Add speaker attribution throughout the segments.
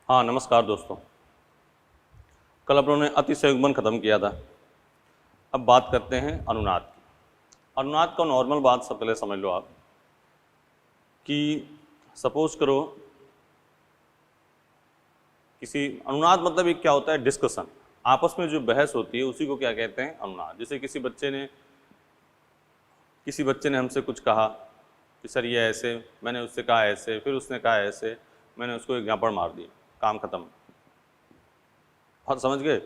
Speaker 1: हाँ नमस्कार दोस्तों, कल अपनों ने अतिसंयुग्मन खत्म किया था। अब बात करते हैं अनुनाद की। अनुनाद का नॉर्मल बात सब पहले समझ लो आप कि सपोज करो किसी अनुनाद मतलब एक क्या होता है, डिस्कशन, आपस में जो बहस होती है उसी को क्या कहते हैं, अनुनाद। जैसे किसी बच्चे ने हमसे कुछ कहा कि सर ये ऐसे, मैंने उससे कहा ऐसे, फिर उसने कहा ऐसे, मैंने उसको एग्जाम्पल मार दिया, काम खत्म। और समझ गए?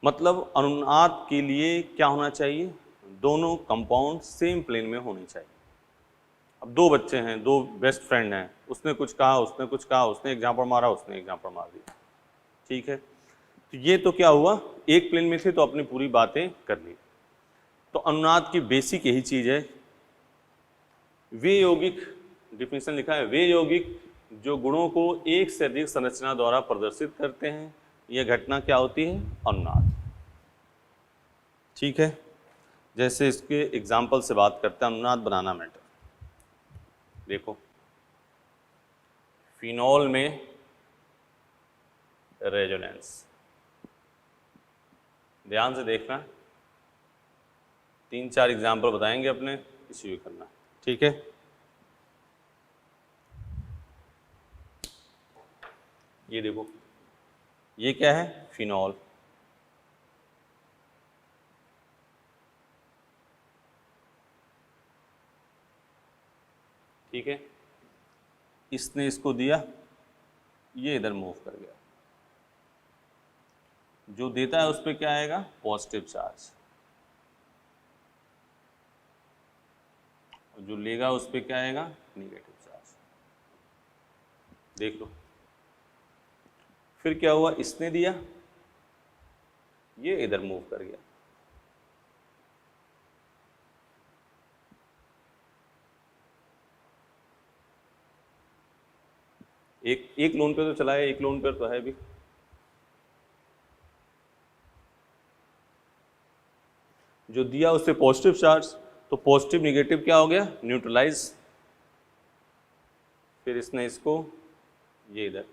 Speaker 1: मतलब अनुनाद के लिए क्या होना चाहिए, दोनों कंपाउंड सेम प्लेन में होने चाहिए। अब दो बच्चे हैं, दो बेस्ट फ्रेंड हैं, उसने कुछ कहा, उसने कुछ कहा, उसने एग्जाम्पल मारा, उसने एग्जाम्पल मार दिया, ठीक है। तो ये तो क्या हुआ, एक प्लेन में थे तो अपनी पूरी बातें कर ली। तो अनुनाद की बेसिक यही चीज है, वे यौगिक, डिफिनेशन लिखा है, वे यौगिक जो गुणों को एक से अधिक संरचना द्वारा प्रदर्शित करते हैं, यह घटना क्या होती है, अनुनाद। ठीक है, जैसे इसके एग्जाम्पल से बात करते हैं, अनुनाद बनाना मैटर। देखो फिनॉल में रेजोनेंस, ध्यान से देखना, 3-4 एग्जाम्पल बताएंगे अपने, इसी भी करना, ठीक है। ये देखो, ये क्या है, फिनॉल, ठीक है। इसने इसको दिया, ये इधर मूव कर गया, जो देता है उस पर क्या आएगा, पॉजिटिव चार्ज, जो लेगा उस पर क्या आएगा, नेगेटिव चार्ज। देख लो, फिर क्या हुआ, इसने दिया, ये इधर मूव कर गया, एक लोन पे तो चला है, एक लोन पे तो है भी। जो दिया उससे पॉजिटिव चार्ज, तो पॉजिटिव निगेटिव क्या हो गया, न्यूट्रलाइज। फिर इसने इसको, ये इधर,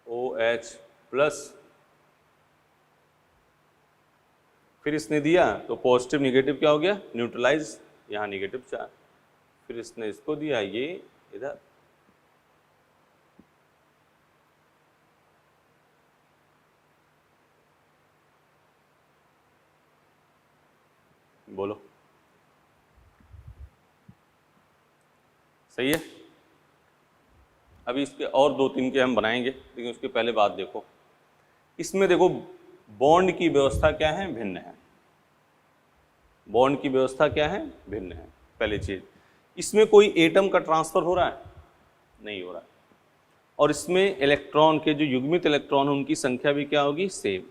Speaker 1: OH प्लस, फिर इसने दिया तो पॉजिटिव निगेटिव क्या हो गया, न्यूट्रलाइज, यहाँ निगेटिव चार्ज। फिर इसने इसको दिया, ये इधर, बोलो सही है। अभी इसके और 2-3 के हम बनाएंगे, लेकिन उसके पहले बात देखो, इसमें देखो बॉन्ड की व्यवस्था क्या है, भिन्न है। बॉन्ड की व्यवस्था क्या है, भिन्न है। पहली चीज, इसमें कोई एटम का ट्रांसफर हो रहा है, नहीं हो रहा है। और इसमें इलेक्ट्रॉन के जो युग्मित इलेक्ट्रॉन है उनकी संख्या भी क्या होगी, सेम।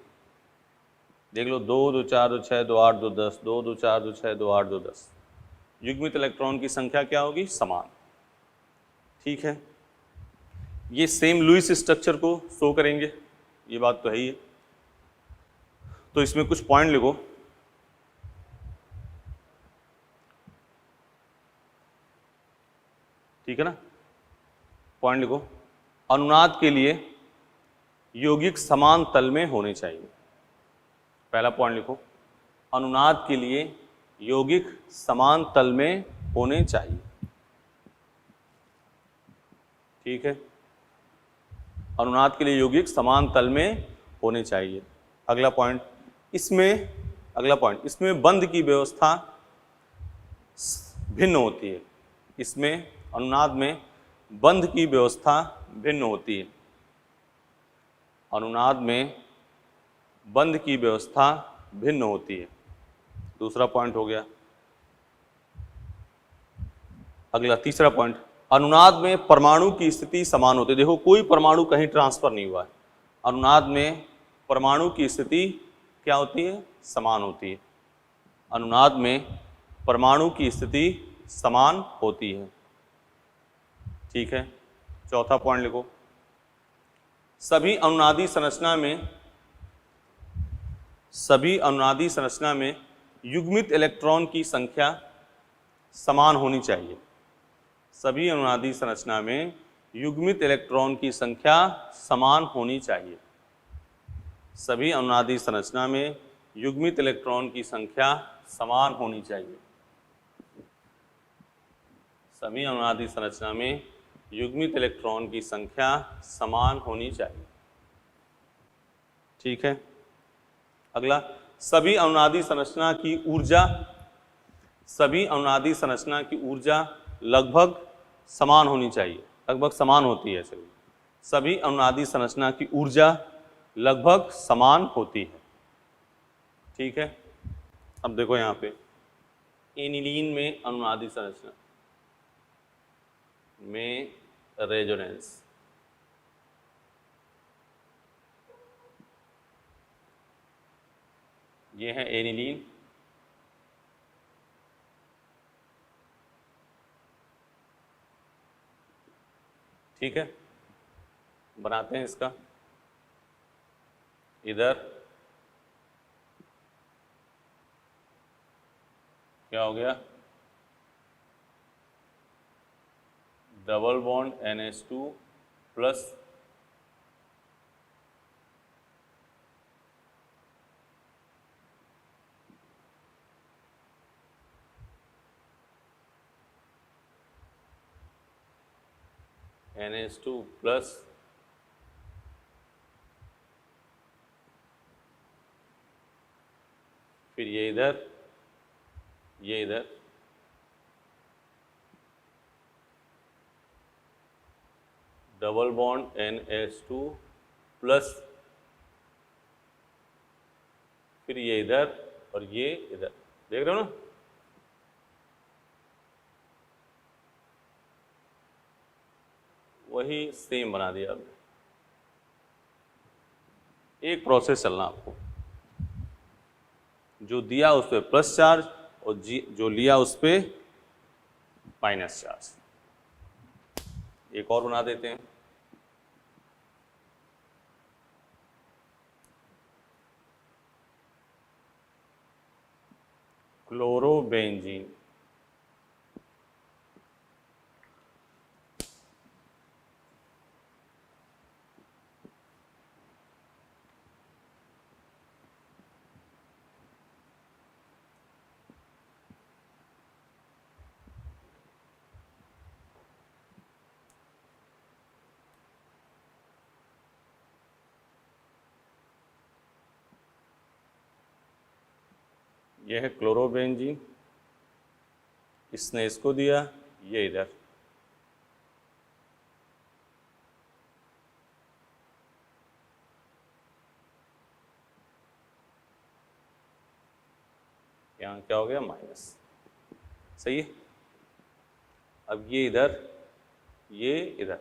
Speaker 1: देख लो, 2 2 4 2 6 2 8 2 10, 2 2 4 2 6 2 8 2 10, युग्मित इलेक्ट्रॉन की संख्या क्या होगी, समान, ठीक है। ये सेम लुईस स्ट्रक्चर को शो करेंगे, ये बात तो है ही है। तो इसमें कुछ पॉइंट लिखो, ठीक है ना, पॉइंट लिखो। अनुनाद के लिए यौगिक समान तल में होने चाहिए, पहला पॉइंट लिखो, अनुनाद के लिए यौगिक समान तल में होने चाहिए, ठीक है। अनुनाद के लिए यौगिक समान तल में होने चाहिए। अगला पॉइंट, इसमें बंध की व्यवस्था भिन्न होती है। इसमें अनुनाद में बंध की व्यवस्था भिन्न होती है। अनुनाद में बंध की व्यवस्था भिन्न होती है, दूसरा पॉइंट हो गया। अगला तीसरा पॉइंट, अनुनाद में परमाणु की स्थिति समान होती है। देखो, कोई परमाणु कहीं ट्रांसफर नहीं हुआ है, अनुनाद में परमाणु की स्थिति क्या होती है, समान होती है। अनुनाद में परमाणु की स्थिति समान होती है, ठीक है। चौथा पॉइंट लिखो, सभी अनुनादी संरचना में युग्मित इलेक्ट्रॉन की संख्या समान होनी चाहिए। सभी अनुनादी संरचना में युग्मित इलेक्ट्रॉन की संख्या समान होनी चाहिए। सभी अनुनादी संरचना में युग्मित इलेक्ट्रॉन की संख्या समान होनी चाहिए। सभी अनुनादी संरचना में युग्मित इलेक्ट्रॉन की संख्या समान होनी चाहिए। ठीक है। अगला, सभी अनुनादी संरचना की ऊर्जा, सभी अनुनादी संरचना की ऊर्जा लगभग समान होनी चाहिए। लगभग समान होती है। चलिए, सभी अनुनादी संरचना की ऊर्जा लगभग समान होती है। ठीक है। अब देखो यहाँ पे एनिलीन में अनुनादी संरचना में रेजोनेंस, ये है एनिलीन, ठीक है। बनाते हैं इसका, इधर क्या हो गया, double bond NH2 plus NH2 plus फिर ये इधर, ये इधर, डबल बॉन्ड NH2 प्लस फिर ये इधर और ये इधर, देख रहे हो ना। वही सेम बना दिया आपने। एक प्रोसेस चलना आपको, जो दिया उस पर प्लस चार्ज और जो लिया उस पर माइनस चार्ज। एक और बना देते हैं, क्लोरोबेंजीन, यह है क्लोरोबेंजीन, इसने इसको दिया, ये इधर, यहाँ क्या हो गया, माइनस। सही है। अब ये इधर, ये इधर,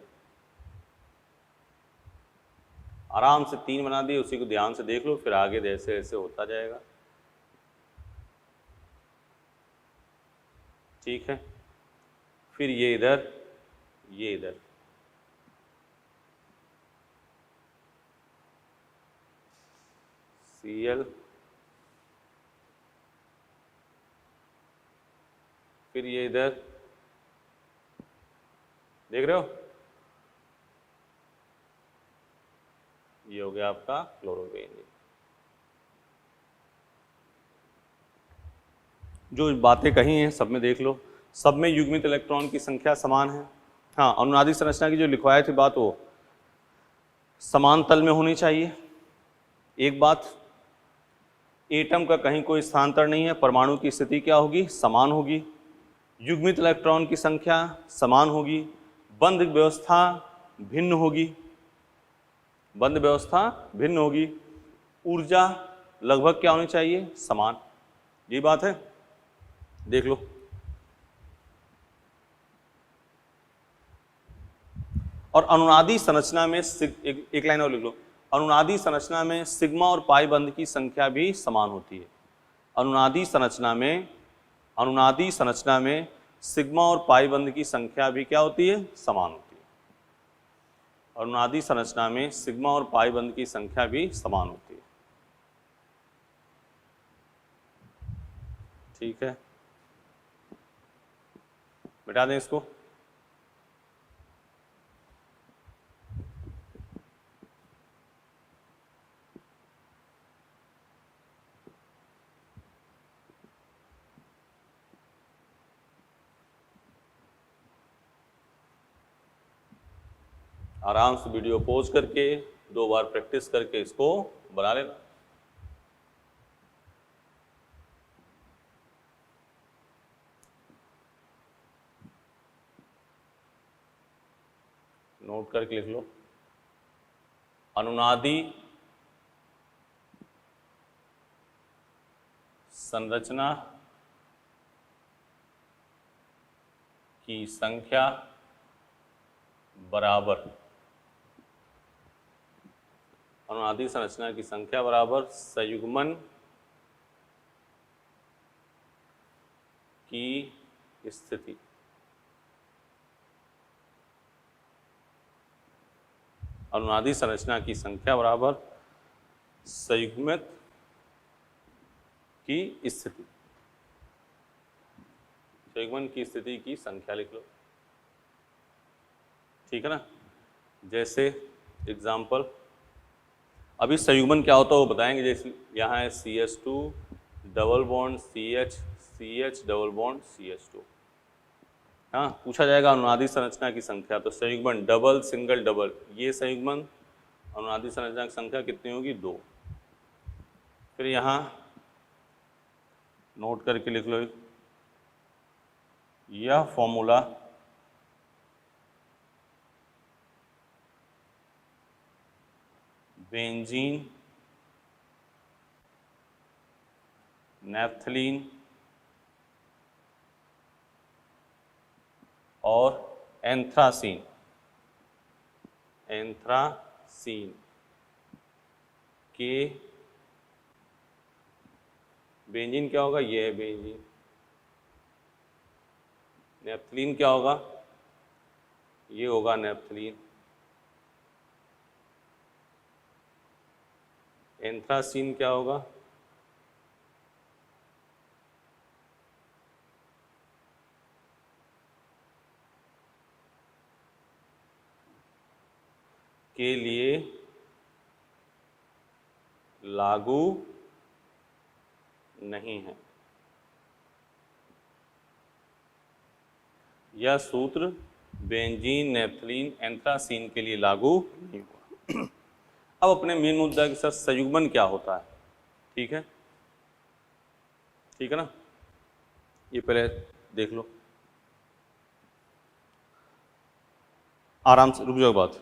Speaker 1: आराम से 3 बना दिए। उसी को ध्यान से देख लो, फिर आगे जैसे जैसे होता जाएगा। ठीक है। फिर ये इधर, ये इधर, Cl, फिर ये इधर, देख रहे हो, ये हो गया आपका क्लोरोबेंजीन। जो बातें कही हैं सब में देख लो, सब में युग्मित इलेक्ट्रॉन की संख्या समान है। हाँ, अनुनादी संरचना की जो लिखवाई थी बात, वो समान तल में होनी चाहिए। एक बात, एटम का कहीं कोई स्थानांतर नहीं है, परमाणु की स्थिति क्या होगी, समान होगी, युग्मित इलेक्ट्रॉन की संख्या समान होगी, बंध व्यवस्था भिन्न होगी, बंध व्यवस्था भिन्न होगी, ऊर्जा लगभग क्या होनी चाहिए, समान। ये बात है, देख लो। और अनुनादी संरचना में एक लाइन और लिख लो, अनुनादी संरचना में सिग्मा और पाई बंध की संख्या भी समान होती है। अनुनादी संरचना में सिग्मा और पाई बंध की संख्या भी क्या होती है, समान होती है। अनुनादी संरचना में सिग्मा और पाई बंध की संख्या भी समान होती है। ठीक है। मिटा दें इसको। आराम से वीडियो पॉज करके 2 बार प्रैक्टिस करके इसको बना लेना। नोट करके लिख लो। अनुनादी संरचना की संख्या बराबर, अनुनादी संरचना की संख्या बराबर संयुग्मन की स्थिति। अनुनादी संरचना की संख्या बराबर संयुग्मित की स्थिति, संयुग्मन की स्थिति की संख्या लिख लो, ठीक है ना। जैसे एग्जाम्पल, अभी संयुग्मन क्या होता है वो बताएंगे। जैसे यहाँ है CH2 double bond CH, CH double bond CH2। हाँ, पूछा जाएगा अनुनादी संरचना की संख्या, तो संयुग्मन डबल सिंगल डबल, ये संयुग्मन अनुनादी संरचना की संख्या कितनी होगी? 2। फिर यहाँ नोट करके लिख लो, यह फॉर्मूला बेंजीन, नैप्थलीन और एंथ्रासीन, एंथ्रासीन के, बेंजीन क्या होगा? ये है बेंजीन। नैप्थलीन क्या होगा? ये होगा नैप्थलीन। एंथ्रासीन क्या होगा? के लिए लागू नहीं है। यह सूत्र बेंजीन, नैप्थलीन, एंथ्रासीन के लिए लागू नहीं हुआ। अब अपने मेन मुद्दा के साथ संयुग्मन क्या होता है, ठीक है, ठीक है ना। ये पहले देख लो, आराम से रुक जाओ बात।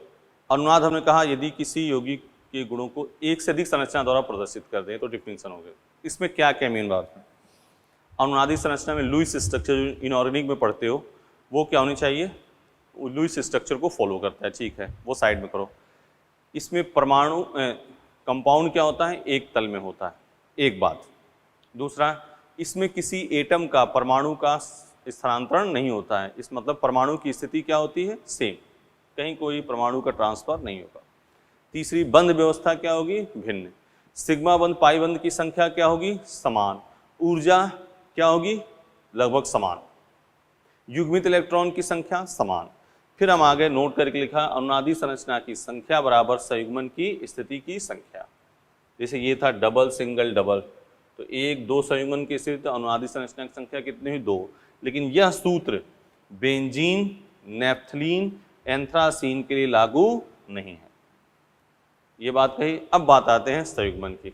Speaker 1: अनुनाद हमने कहा यदि किसी यौगिक के गुणों को एक से अधिक संरचना द्वारा प्रदर्शित कर दें तो डिफिनेशन हो गया। इसमें क्या क्या मेन बात है? अनुनादी संरचना में लुईस स्ट्रक्चर, जो इनऑर्गेनिक में पढ़ते हो, वो क्या होनी चाहिए? वो लुईस स्ट्रक्चर को फॉलो करता है, ठीक है, वो साइड में करो। इसमें परमाणु कंपाउंड क्या होता है? एक तल में होता है, एक बात। दूसरा, इसमें किसी एटम का, परमाणु का स्थानांतरण नहीं होता है। इस मतलब परमाणु की स्थिति क्या होती है? सेम, कहीं कोई परमाणु का ट्रांसफर नहीं होगा। तीसरी, बंध व्यवस्था क्या होगी? भिन्न। सिग्मा बंध, पाई बंध की संख्या क्या होगी? समान। ऊर्जा क्या होगी? लगभग समान। युग्मित इलेक्ट्रॉन की संख्या समान। फिर हम आगे नोट करके लिखा, अनुनादी संरचना की संख्या बराबर संयुग्मन की स्थिति की संख्या। जैसे ये था डबल सिंगल डबल, तो 1 2 संयुग्मन की स्थिति, तो अनुनादी संरचना की संख्या कितनी हुई? 2। लेकिन यह सूत्र बेंजीन, नैप्थलीन, एंथ्रासीन के लिए लागू नहीं है। ये बात कही। अब बात आते हैं संयुग्मन की।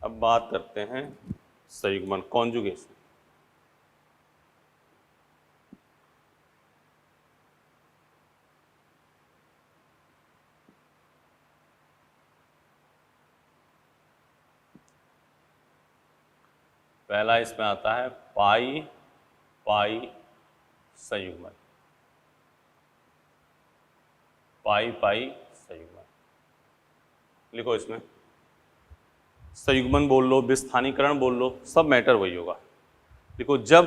Speaker 1: अब बात करते हैं संयुग्मन, कॉन्जुगेशन। पहला इसमें आता है पाई पाई संयुग्मन। पाई पाई संयुग्मन। लिखो इसमें संयुग्मन बोल लो, विस्थानीकरण बोल लो, सब मैटर वही होगा। देखो जब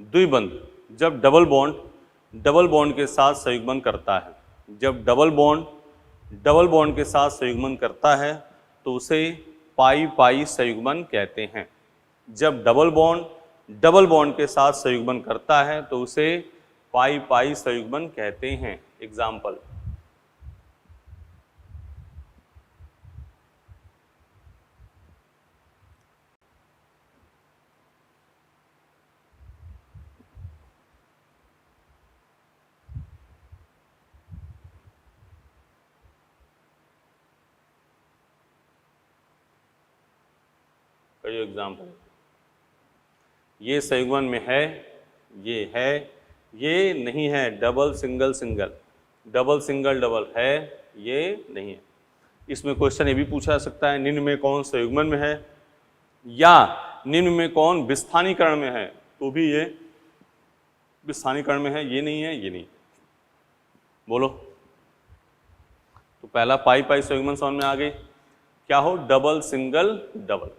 Speaker 1: द्विबंध, जब डबल बॉन्ड के साथ संयुग्मन करता है, जब डबल बॉन्ड के साथ संयुग्मन करता है तो उसे पाई पाई संयुग्मन कहते हैं। जब डबल बॉन्ड के साथ संयुग्मन करता है तो उसे पाई पाई संयुग्मन कहते हैं। एग्जाम्पल, कई एग्जाम्पल, ये संयुग्मन में है, ये है, ये नहीं है, double single single, double single double है, ये नहीं है। इसमें क्वेश्चन ये भी पूछा जा सकता है निम्न में कौन संयुग्मन में है या निम्न में कौन विस्थानीकरण में है, तो भी ये विस्थानीकरण में है, ये नहीं है, ये नहीं। बोलो, तो पहला पाई पाई संयुग्मन समझ में आ गई, क्या हो, डबल सिंगल डबल।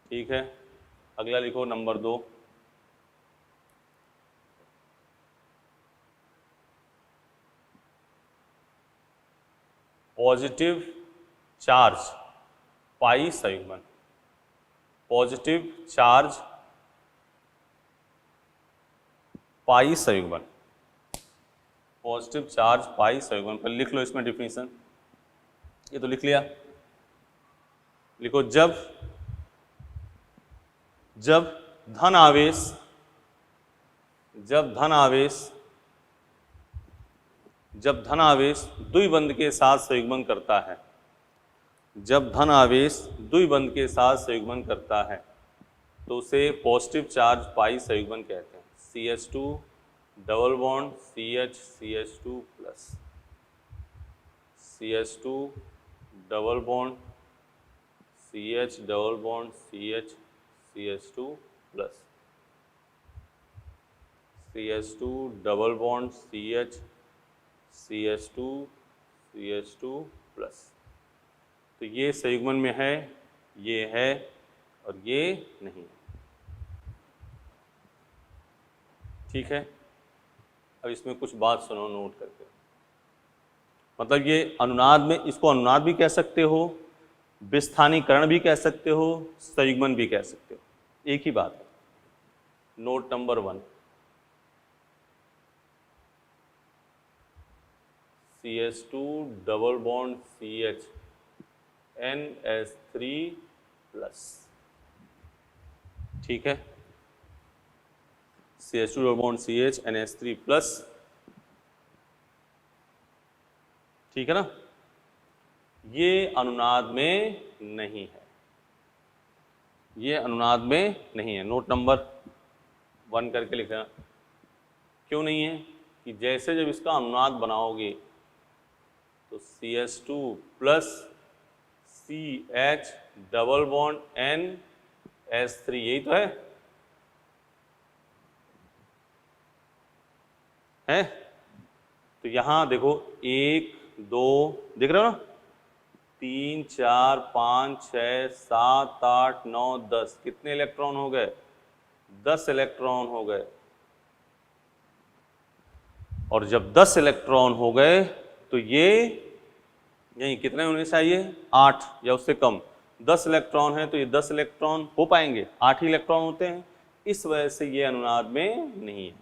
Speaker 1: ठीक है, अगला लिखो number 2, positive charge pi संयुग्मन। Positive charge pi संयुग्मन, positive charge pi संयुग्मन पर लिख लो इसमें डिफिनीशन, ये तो लिख लिया। लिखो जब धन आवेश द्विबंध के साथ संयुग्मन करता है, जब धन आवेश द्विबंध के साथ संयुग्मन करता है तो उसे पॉजिटिव चार्ज पाई संयुग्मन कहते हैं। CH2 double bond CH CH2 plus, CH2 double bond CH double bond CH CH2 plus, CH2 double bond CH CH2 CH2 plus. तो ये संयुग्मन में है, ये है और ये नहीं है। ठीक है, अब इसमें कुछ बात सुनो नोट करके, मतलब ये अनुनाद में, इसको अनुनाद भी कह सकते हो, विस्थानीकरण भी कह सकते हो, संयुग्मन भी कह सकते हो, एक ही बात है। Note number 1, CH2 double bond CH NH3 plus. ठीक है, CH2 double bond CH NH3 plus. ठीक है ना, ये अनुनाद में नहीं है, ये अनुनाद में नहीं है। नोट नंबर 1 करके लिखना। क्यों नहीं है कि जैसे जब इसका अनुनाद बनाओगे तो CH2 plus CH double bond NH3, यही तो है? तो यहां देखो 1 2 दिख रहे हो ना, 3 4 5 6 7 8 9 10, कितने इलेक्ट्रॉन हो गए? 10 इलेक्ट्रॉन हो गए। और जब 10 इलेक्ट्रॉन हो गए तो ये यही कितने होने चाहिए? 8 या उससे कम। 10 इलेक्ट्रॉन है तो ये 10 इलेक्ट्रॉन हो पाएंगे, 8 ही इलेक्ट्रॉन होते हैं, इस वजह से ये अनुनाद में नहीं है।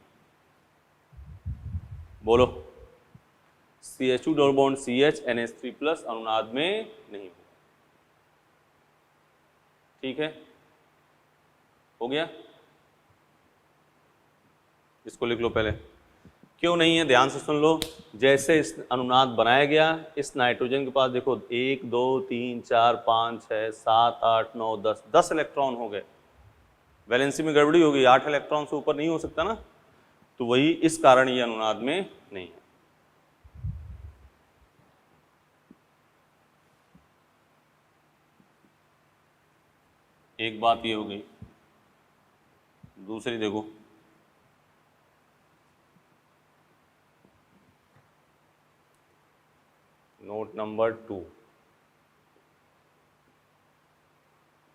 Speaker 1: बोलो, CH2 double bond CH NH3 plus अनुनाद में नहीं होगा। ठीक है, हो गया? इसको लिख लो पहले। क्यों नहीं है, ध्यान से सुन लो। जैसे इस अनुनाद बनाया गया, इस नाइट्रोजन के पास देखो 1 2 3 4 5 6 7 8 9 10, 10 इलेक्ट्रॉन हो गए। वैलेंसी में गड़बड़ी होगी, 8 इलेक्ट्रॉन से ऊपर नहीं हो सकता ना, तो वही इस कारण ये अनुनाद में नहीं है। एक बात ये हो गई। दूसरी देखो, नोट नंबर 2,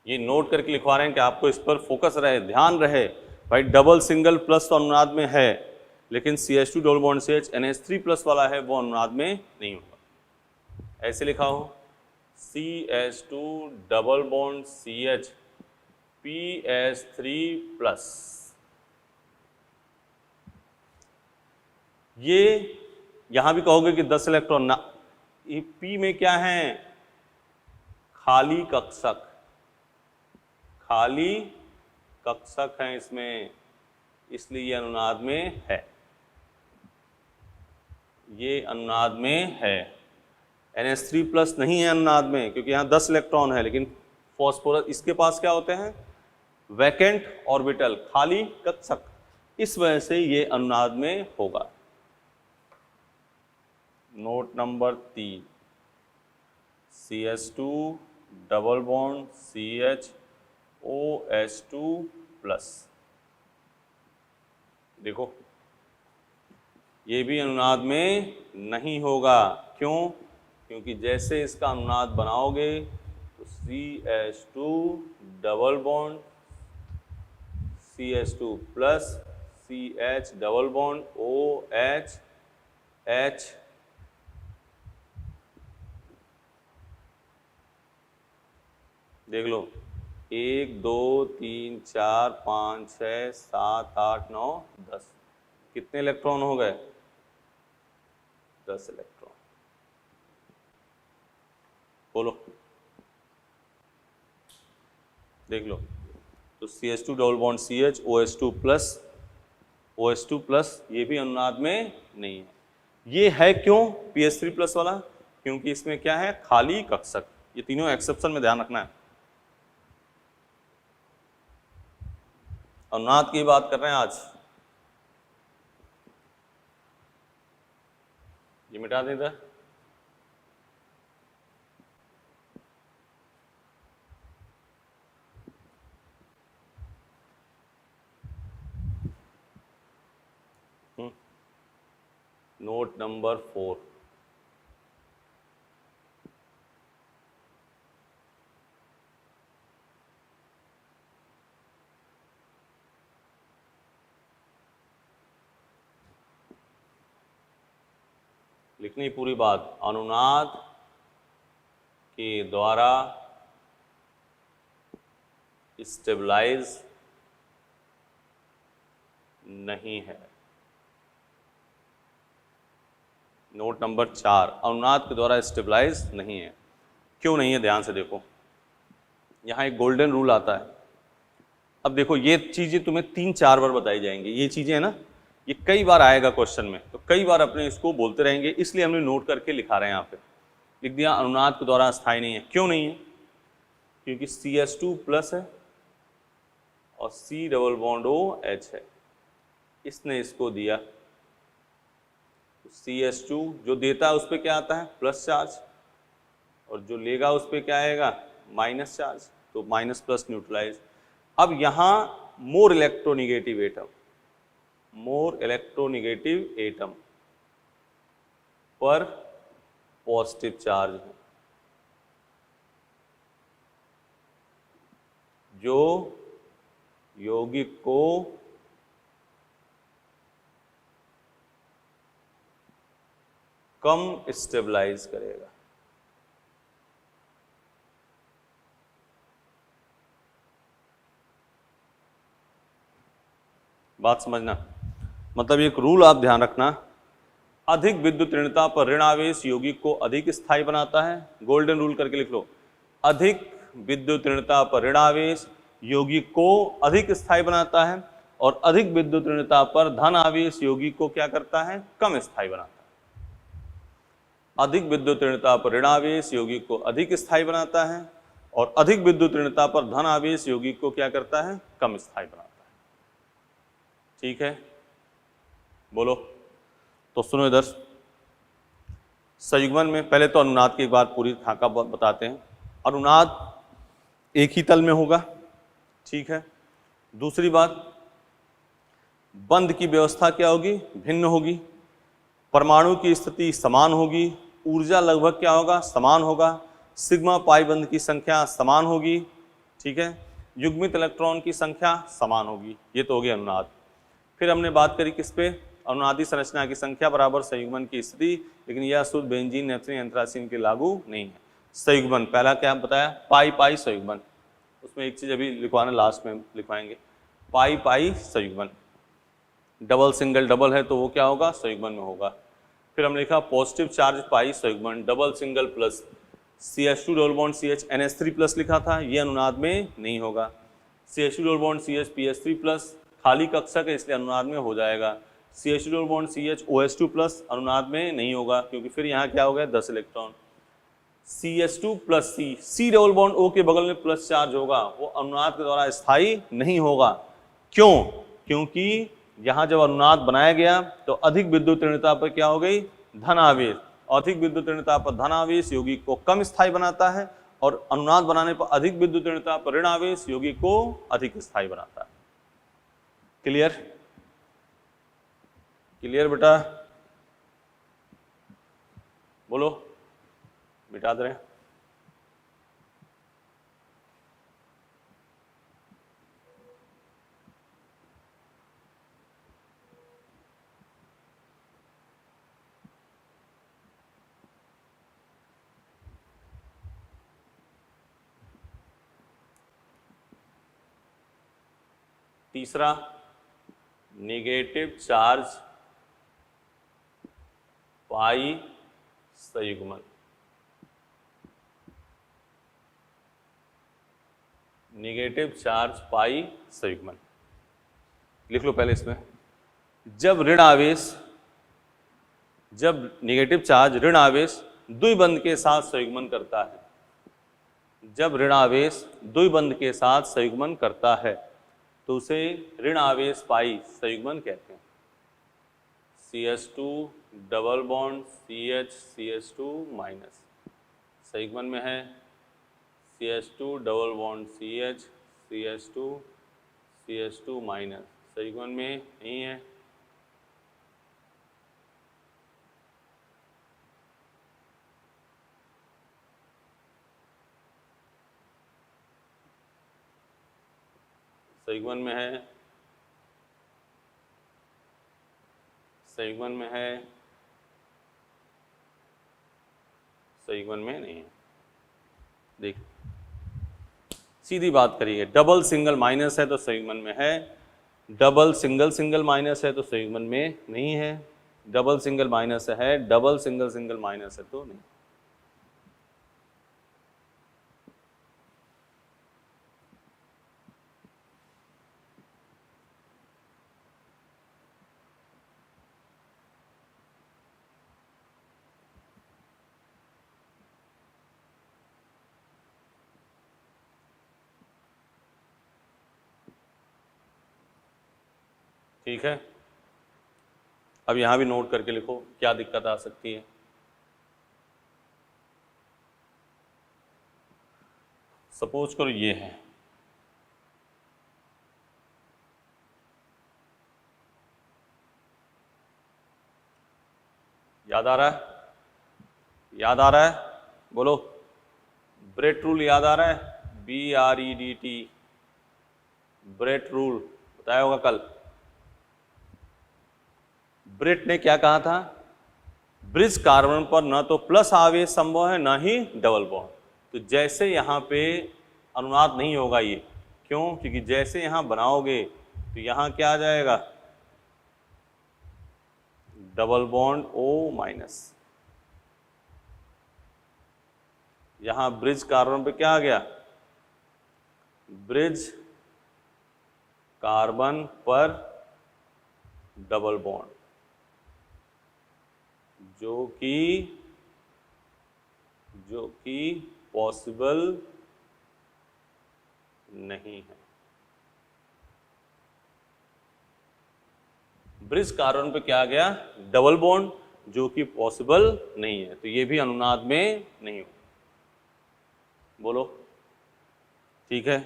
Speaker 1: ये नोट करके लिखवा रहे हैं कि आपको इस पर फोकस रहे, ध्यान रहे। भाई डबल सिंगल प्लस तो अनुनाद में है, लेकिन CH2 double bond CH NH3 plus वाला है वो अनुनाद में नहीं होगा। ऐसे लिखा हो CH2 double bond CH PH3 plus, ये यहां भी कहोगे कि 10 इलेक्ट्रॉन ना, ये P में क्या है, खाली कक्षक, खाली कक्षक है इसमें, इसलिए ये अनुनाद में है, ये अनुनाद में है। NH3 प्लस नहीं है अनुनाद में क्योंकि यहाँ 10 इलेक्ट्रॉन है, लेकिन फॉस्फोरस इसके पास क्या होते हैं, वैकेंट ऑर्बिटल, खाली कक्षक, इस वजह से ये अनुनाद में होगा। Note number 3, CH2 double bond CH OH2 plus, देखो ये भी अनुनाद में नहीं होगा। क्यों? क्योंकि जैसे इसका अनुनाद बनाओगे तो CH2 double bond CH2 plus CH double bond OH H, देख लो 1 2 3 4 5 6 7 8 9 10, कितने इलेक्ट्रॉन हो गए, 10 इलेक्ट्रॉन। बोलो, देख लो, तो CH2 double bond CH OH2 plus OH2 plus ये भी अनुनाद में नहीं है। ये है क्यों PH3 प्लस वाला, क्योंकि इसमें क्या है, खाली कक्षक। ये तीनों एक्सेप्शन में ध्यान रखना है। अनुनाद की बात कर रहे हैं आज, ये मिटा दें इधर। नोट नंबर 4, लिखनी पूरी बात, अनुनाद के द्वारा स्टेबलाइज नहीं है। नोट नंबर 4, अनुनाद के द्वारा स्टेबलाइज नहीं है। क्यों नहीं है, ध्यान से देखो, यहाँ एक गोल्डन रूल आता है। अब देखो ये चीजें तुम्हें 3-4 बार बताई जाएंगी, ये चीजें है ना, ये कई बार आएगा क्वेश्चन में, तो कई बार अपने इसको बोलते रहेंगे, इसलिए हमने नोट करके लिखा रहे हैं। यहाँ पे लिख दिया अनुनाद के द्वारा अस्थायी नहीं है। क्यों नहीं है, क्योंकि CH2 प्लस है और C डबल बॉन्ड OH है, इसने इसको दिया। CH2 जो देता है उस पर क्या आता है, प्लस चार्ज, और जो लेगा उस पर क्या आएगा, माइनस चार्ज, तो माइनस प्लस न्यूट्रलाइज। अब यहाँ more electronegative atom, more electronegative atom पर पॉजिटिव चार्ज है, जो यौगिक को कम स्टेबलाइज करेगा। बात समझना, मतलब एक रूल आप ध्यान रखना, अधिक विद्युत ऋणता पर ऋण आवेश यौगिक को अधिक स्थायी बनाता है। गोल्डन रूल करके लिख लो, अधिक विद्युत ऋणता पर ऋण आवेश यौगिक को अधिक स्थायी बनाता है, और अधिक विद्युत ऋणता पर धन आवेश यौगिक को क्या करता है, कम स्थायी बनाता है। अधिक विद्युत ऋणता पर ऋण आवेश यौगिक को अधिक स्थायी बनाता है, और अधिक विद्युत ऋणता पर धन आवेश यौगिक को क्या करता है, कम स्थायी बनाता है। ठीक है, बोलो। तो सुनो इधर, संयुग्मन में पहले तो अनुनाद की एक बार पूरी खाका बताते हैं। अनुनाद एक ही तल में होगा, ठीक है। दूसरी बात, बंध की व्यवस्था क्या होगी, भिन्न होगी। परमाणु की स्थिति समान होगी, ऊर्जा लगभग क्या होगा, समान होगा। सिग्मा पाई बंध की संख्या समान होगी, ठीक है। युग्मित इलेक्ट्रॉन की संख्या समान होगी। ये तो हो गया अनुनाद। फिर हमने बात करी किस पे, अनुनादी संरचना की संख्या बराबर संयुग्मन की स्थिति, लेकिन यह शुद्ध बेंजीन, नेफ्थलीन, एंथ्रासीन के लागू नहीं है। संयुग्मन पहला क्या बताया, पाई पाई संयुग्मन। उसमें एक चीज अभी लिखवाना, लास्ट में लिखवाएंगे, पाई पाई संयुग्मन। डबल सिंगल डबल है तो वो क्या होगा, संयुग्मन में होगा। फिर हमने लिखा पॉजिटिव चार्ज पाई संयुग्मन, double single plus CH2 double bond CH NH3 plus लिखा था, ये अनुनाद में नहीं होगा। CH2 double bond CH PH3 plus खाली कक्षक है इसलिए अनुनाद में हो जाएगा। CH2 double bond CH OH2 plus अनुनाद में नहीं होगा, क्योंकि फिर यहाँ क्या हो गया 10 electron. CH2 plus C double bond O के बगल में प्लस चार्ज होगा, वो अनुनाद के द्वारा स्थायी नहीं होगा। क्यों? क्योंकि यहाँ जब अनुनाद बनाया गया तो अधिक विद्युत ऋणता पर क्या हो गई, धन आवेश। अधिक विद्युत ऋणता पर धन आवेश यौगिक को कम स्थायी बनाता है, और अनुनाद बनाने पर अधिक विद्युत ऋणता पर ऋण आवेश यौगिक को अधिक स्थायी बनाता है। क्लियर? क्लियर बेटा? बोलो, मिटा दे रहे हैं। तीसरा, negative charge pi संयुग्मन। Negative charge pi संयुग्मन लिख लो पहले इसमें। जब ऋण आवेश, जब नेगेटिव चार्ज ऋण आवेश द्विबंध के साथ संयुग्मन करता है, जब ऋण आवेश द्विबंध के साथ संयुग्मन करता है तो उसे ऋण आवेश पाई संयुग्मन कहते हैं। CH2 double bond CH CH2 minus संयुग्मन में है, CH2 double bond CH CH2 CH2 minus संयुग्मन में नहीं है। संयुग्मन में है, संयुग्मन में है, संयुग्मन में नहीं है। देख, सीधी बात करिए, डबल सिंगल माइनस है तो संयुग्मन में है, डबल सिंगल सिंगल माइनस है तो संयुग्मन में नहीं है, डबल सिंगल माइनस है, डबल सिंगल सिंगल माइनस है तो नहीं। ठीक है, अब यहां भी नोट करके लिखो क्या दिक्कत आ सकती है। सपोज करो ये है, याद आ रहा है? याद आ रहा है? बोलो, ब्रेट रूल याद आ रहा है? BREDT, ब्रेट रूल बताया होगा कल। ब्रेट ने क्या कहा था? ब्रिज कार्बन पर न तो प्लस आवेश संभव है न ही डबल बॉन्ड। तो जैसे यहाँ पे अनुनाद नहीं होगा ये, क्यों? क्योंकि जैसे यहाँ बनाओगे तो यहाँ क्या आ जाएगा, डबल बॉन्ड O माइनस। यहाँ ब्रिज कार्बन पे क्या आ गया, ब्रिज कार्बन पर डबल बॉन्ड, जो कि पॉसिबल नहीं है। ब्रिज कार्बन पे क्या आ गया, डबल बॉन्ड, जो कि पॉसिबल नहीं है, तो ये भी अनुनाद में नहीं हो। बोलो, ठीक है?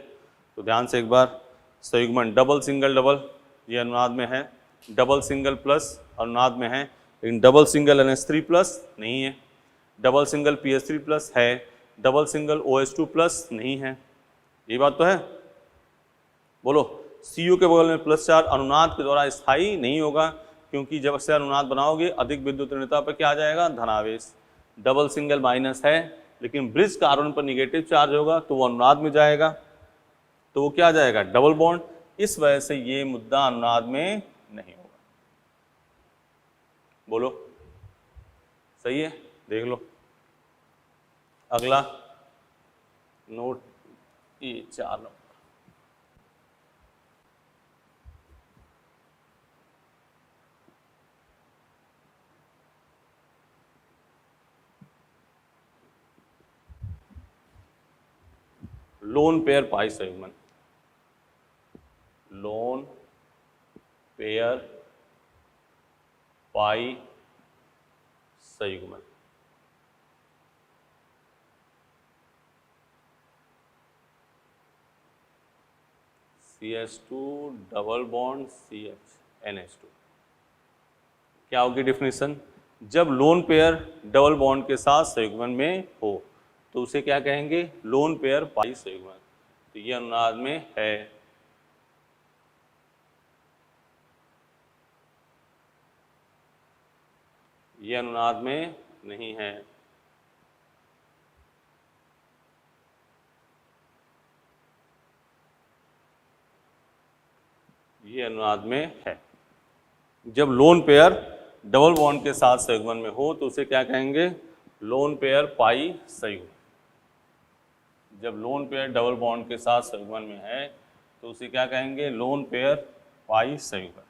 Speaker 1: तो ध्यान से एक बार, संयुग्मन डबल सिंगल डबल ये अनुनाद में है, डबल सिंगल प्लस अनुनाद में है, लेकिन डबल सिंगल NH3 प्लस नहीं है। डबल सिंगल PH3 प्लस है, डबल सिंगल OH2 प्लस नहीं है, ये बात तो है। बोलो, CO के बगल में प्लस चार्ज अनुनाद के द्वारा स्थायी नहीं होगा, क्योंकि जब से अनुनाद बनाओगे अधिक विद्युत ऋणता पर क्या आ जाएगा, धनावेश। डबल सिंगल माइनस है, लेकिन ब्रिज कार्बन पर निगेटिव चार्ज होगा तो वो अनुनाद में जाएगा, तो वो क्या आ जाएगा, डबल बॉन्ड। इस वजह से ये मुद्दा अनुनाद में नहीं होगा। बोलो, सही है, देख लो। अगला नोट, ये 4 नंबर। लोन पेयर पाई संयुग्मन, लोन पेयर पाई संयुग्मन। CH2 double bond CH NH2। क्या होगी डेफिनेशन, जब लोन पेयर डबल बॉन्ड के साथ संयुग्मन में हो तो उसे क्या कहेंगे, लोन पेयर पाई संयुग्मन। तो ये अनुनाद में है। ये अनुनाद में नहीं है। ये अनुनाद में है। जब लोन पेयर डबल बॉन्ड के साथ संयुग्मन में हो तो उसे क्या कहेंगे, लोन पेयर पाई संयुग्मन। जब लोन पेयर डबल बॉन्ड के साथ संयुग्मन में है तो उसे क्या कहेंगे, लोन पेयर पाई संयुग्मन।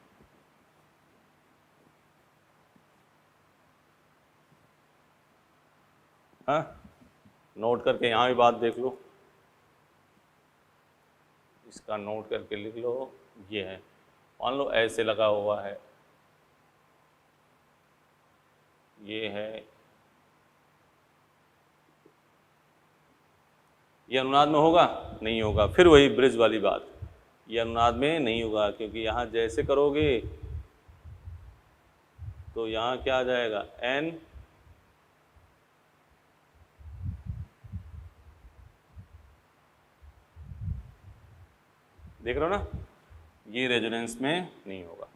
Speaker 1: हाँ, नोट करके यहाँ भी बात देख लो, इसका नोट करके लिख लो। ये है, मान लो ऐसे लगा हुआ है, ये है, ये अनुनाद में होगा, नहीं होगा। फिर वही ब्रिज वाली बात, ये अनुनाद में नहीं होगा, क्योंकि यहाँ जैसे करोगे तो यहाँ क्या आ जाएगा, N देख रहे हो ना, ये रेजोनेंस में नहीं होगा।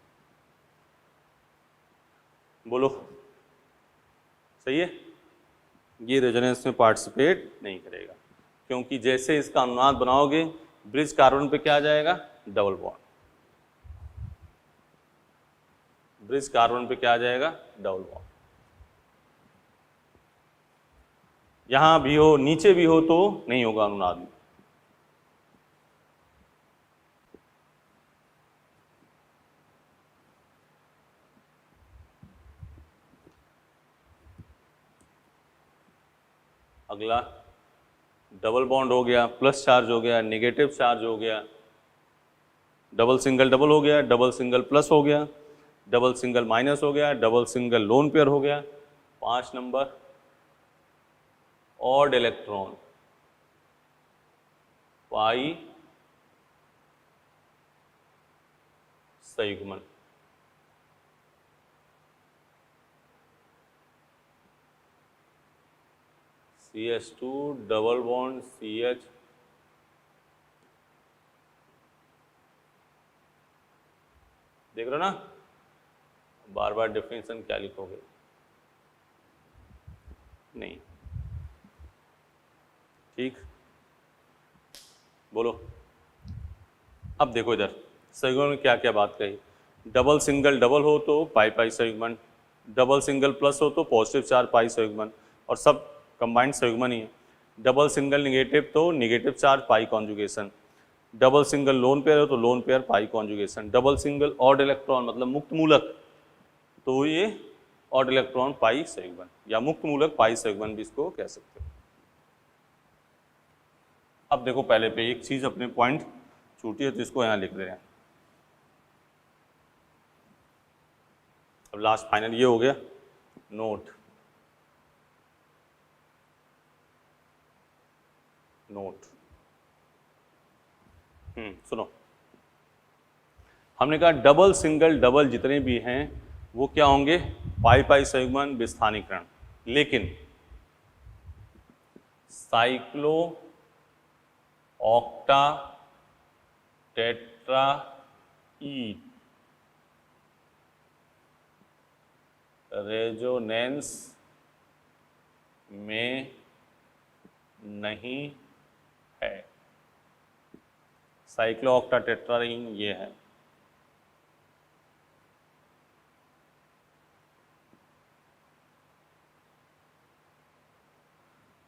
Speaker 1: बोलो, सही है, ये रेजोनेंस में पार्टिसिपेट नहीं करेगा, क्योंकि जैसे इसका अनुनाद बनाओगे ब्रिज कार्बन पे क्या आ जाएगा, डबल बॉन्ड। ब्रिज कार्बन पे क्या आ जाएगा, डबल बॉन्ड। यहां भी हो, नीचे भी हो तो नहीं होगा अनुनाद में। अगला, डबल बॉन्ड हो गया, प्लस चार्ज हो गया, नेगेटिव चार्ज हो गया, डबल सिंगल डबल हो गया, डबल सिंगल प्लस हो गया, डबल सिंगल माइनस हो गया, डबल सिंगल लोन पेयर हो गया। 5 नंबर, ऑड इलेक्ट्रॉन पाई संयुग्मन। CH2 डबल बॉन्ड CH, देख रहे हो ना, बार बार डेफिनेशन क्या लिखोगे, नहीं, ठीक। बोलो, अब देखो इधर संयुग्मन में क्या क्या बात कही। डबल सिंगल डबल हो तो पाई पाई संयुग्मन, डबल सिंगल प्लस हो तो पॉजिटिव चार्ज पाई संयुग्मन, और सब कंबाइंड संयुग्मन ही है। डबल सिंगल निगेटिव तो negative charge pi conjugation, double single lone pair हो तो lone pair pi conjugation, double single odd electron मतलब मुक्त मूलक तो ये ऑड इलेक्ट्रॉन पाई संयुग्मन, या मुक्त मूलक पाई संयुग्मन भी इसको कह सकते हो। अब देखो, पहले पे एक चीज अपने पॉइंट छूटी है तो इसको यहाँ लिख रहे हैं। अब लास्ट फाइनल ये हो गया नोट। सुनो, हमने कहा डबल सिंगल डबल जितने भी हैं वो क्या होंगे, पाई पाई संयुग्मन विस्थानीकरण। लेकिन साइक्लो ऑक्टा टेट्राईड रेजोनेंस में नहीं है। साइक्लो ऑक्टा टेट्राईन ये है।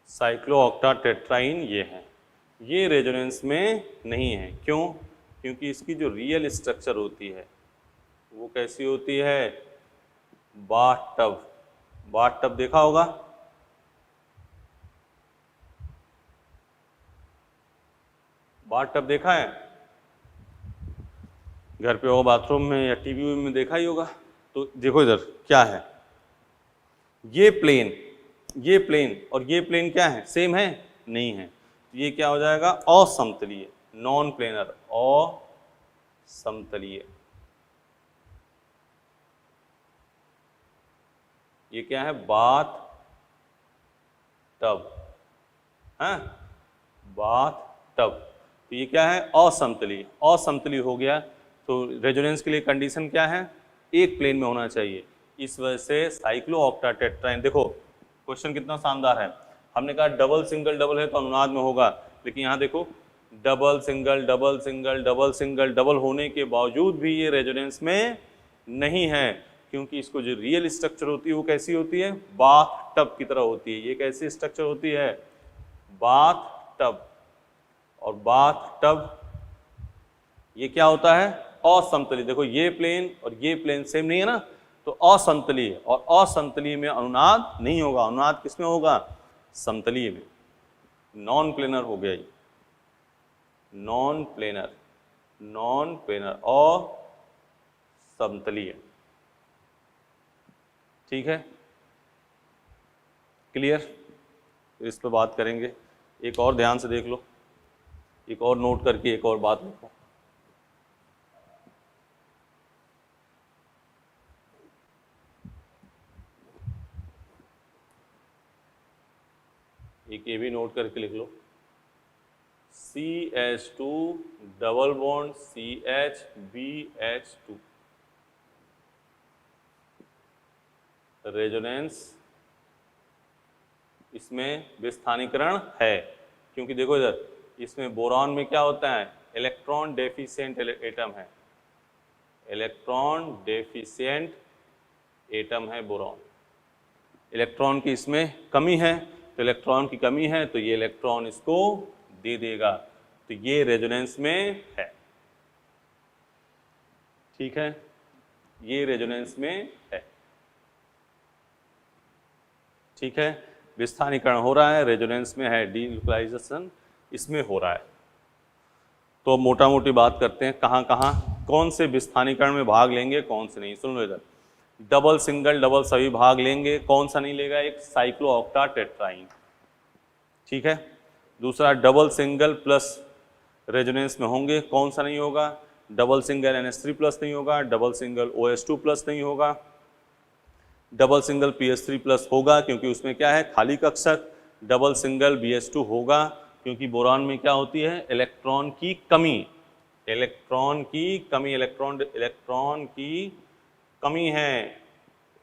Speaker 1: साइक्लो ऑक्टा टेट्राईन ये है, ये रेजोनेंस में नहीं है। क्यों? क्योंकि इसकी जो रियल स्ट्रक्चर होती है वो कैसी होती है? बाथटब। बाथटब देखा होगा, बाथटब देखा है घर पे होगा, बाथरूम में या टीवी में देखा ही होगा। तो देखो इधर क्या है, ये प्लेन और ये प्लेन क्या है? सेम है? नहीं है। तो ये क्या हो जाएगा? असमतलीय, नॉन प्लेनर, असमतलीय। ये क्या है? बाथ टब, है बाथ टब। तो ये क्या है? असमतलीय। असमतलीय हो गया तो रेजोनेंस के लिए कंडीशन क्या है? एक प्लेन में होना चाहिए। इस वजह से साइक्लो ऑक्टा टेट्राईन, देखो क्वेश्चन कितना शानदार है। हमने कहा डबल सिंगल डबल है तो अनुनाद में होगा, लेकिन यहाँ देखो double single double single double single double होने के बावजूद भी ये रेजोनेंस में नहीं है, क्योंकि इसको जो रियल स्ट्रक्चर होती है वो कैसी होती है? बाथ टब की तरह होती है। ये कैसी स्ट्रक्चर होती है? Bath tub. और बाथ टब ये क्या होता है? असमतलीय। देखो ये प्लेन और ये प्लेन सेम नहीं है ना, तो असमतलीय, और असमतलीय में अनुनाद नहीं होगा। अनुनाद किसमें होगा? समतलीय में। नॉन प्लेनर हो गया ये, नॉन प्लेनर, नॉन प्लेनर और समतलीय। ठीक है, क्लियर? इस पर बात करेंगे। एक और ध्यान से देख लो, एक और नोट करके एक और बात लिखो। एक ये भी नोट करके लिख लो, CH2 double bond CH2BH2 resonance इसमें विस्थानीकरण है। क्योंकि देखो इधर इसमें बोरॉन में क्या होता है? इलेक्ट्रॉन डेफिशिएंट एटम है, इलेक्ट्रॉन डेफिशिएंट एटम है बोरॉन। इलेक्ट्रॉन की इसमें कमी है, तो इलेक्ट्रॉन की कमी है तो ये इलेक्ट्रॉन इसको दे देगा, तो ये रेजोनेंस में है। ठीक है, ये रेजोनेंस में है। ठीक है, विस्थानीकरण हो रहा है, रेजोनेंस में है, डीन्यूक्लियाइजेशन इसमें हो रहा है। तो मोटा मोटी बात करते हैं, कहाँ कहाँ कौन से विस्थानीकरण में भाग लेंगे, कौन से नहीं। सुन लो इधर, डबल सिंगल डबल सभी भाग लेंगे, कौन सा नहीं लेगा? एक साइक्लो ऑक्टा टेट्राईन। ठीक है, दूसरा डबल सिंगल प्लस रेजोनेंस में होंगे, कौन सा नहीं होगा? डबल सिंगल NH3 प्लस नहीं होगा, डबल सिंगल OH2 प्लस नहीं होगा, डबल सिंगल PH3 प्लस होगा क्योंकि उसमें क्या है? खाली कक्षक। डबल सिंगल BH2 होगा क्योंकि बोरान में क्या होती है? इलेक्ट्रॉन की कमी, इलेक्ट्रॉन की कमी, इलेक्ट्रॉन की कमी है,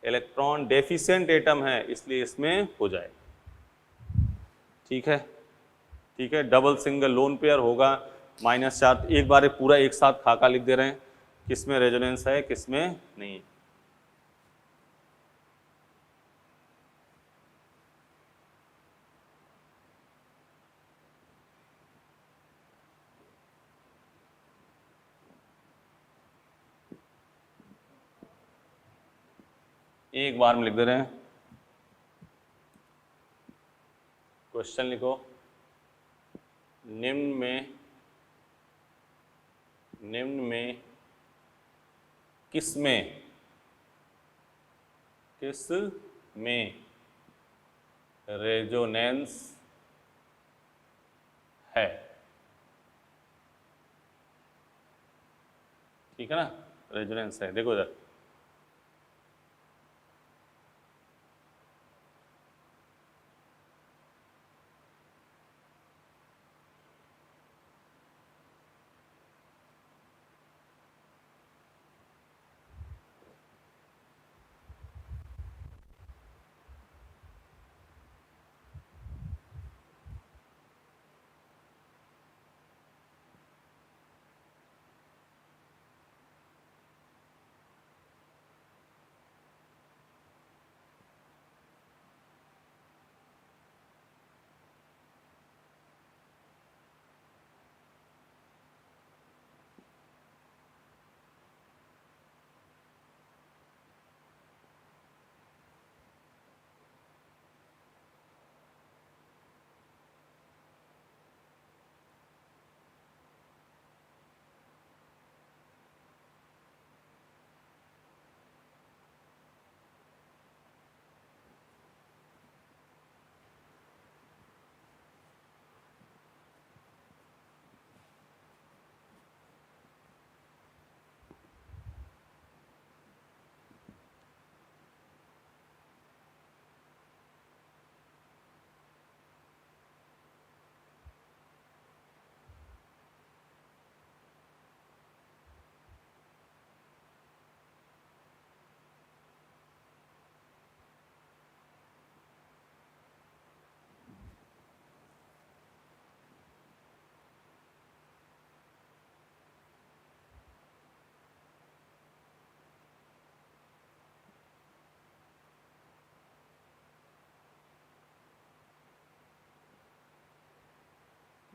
Speaker 1: इलेक्ट्रॉन डेफिशिएंट एटम है, इसलिए इसमें हो जाए। ठीक है, ठीक है। डबल सिंगल लोन पेयर होगा -4। एक बार पूरा एक साथ खाका लिख दे रहे हैं, किसमें रेजोनेंस है किसमें नहीं। एक बार में लिख दे रहे हैं। क्वेश्चन लिखो, निम्न में किस में रेजोनेंस है? ठीक है ना, रेजोनेंस है। देखो इधर,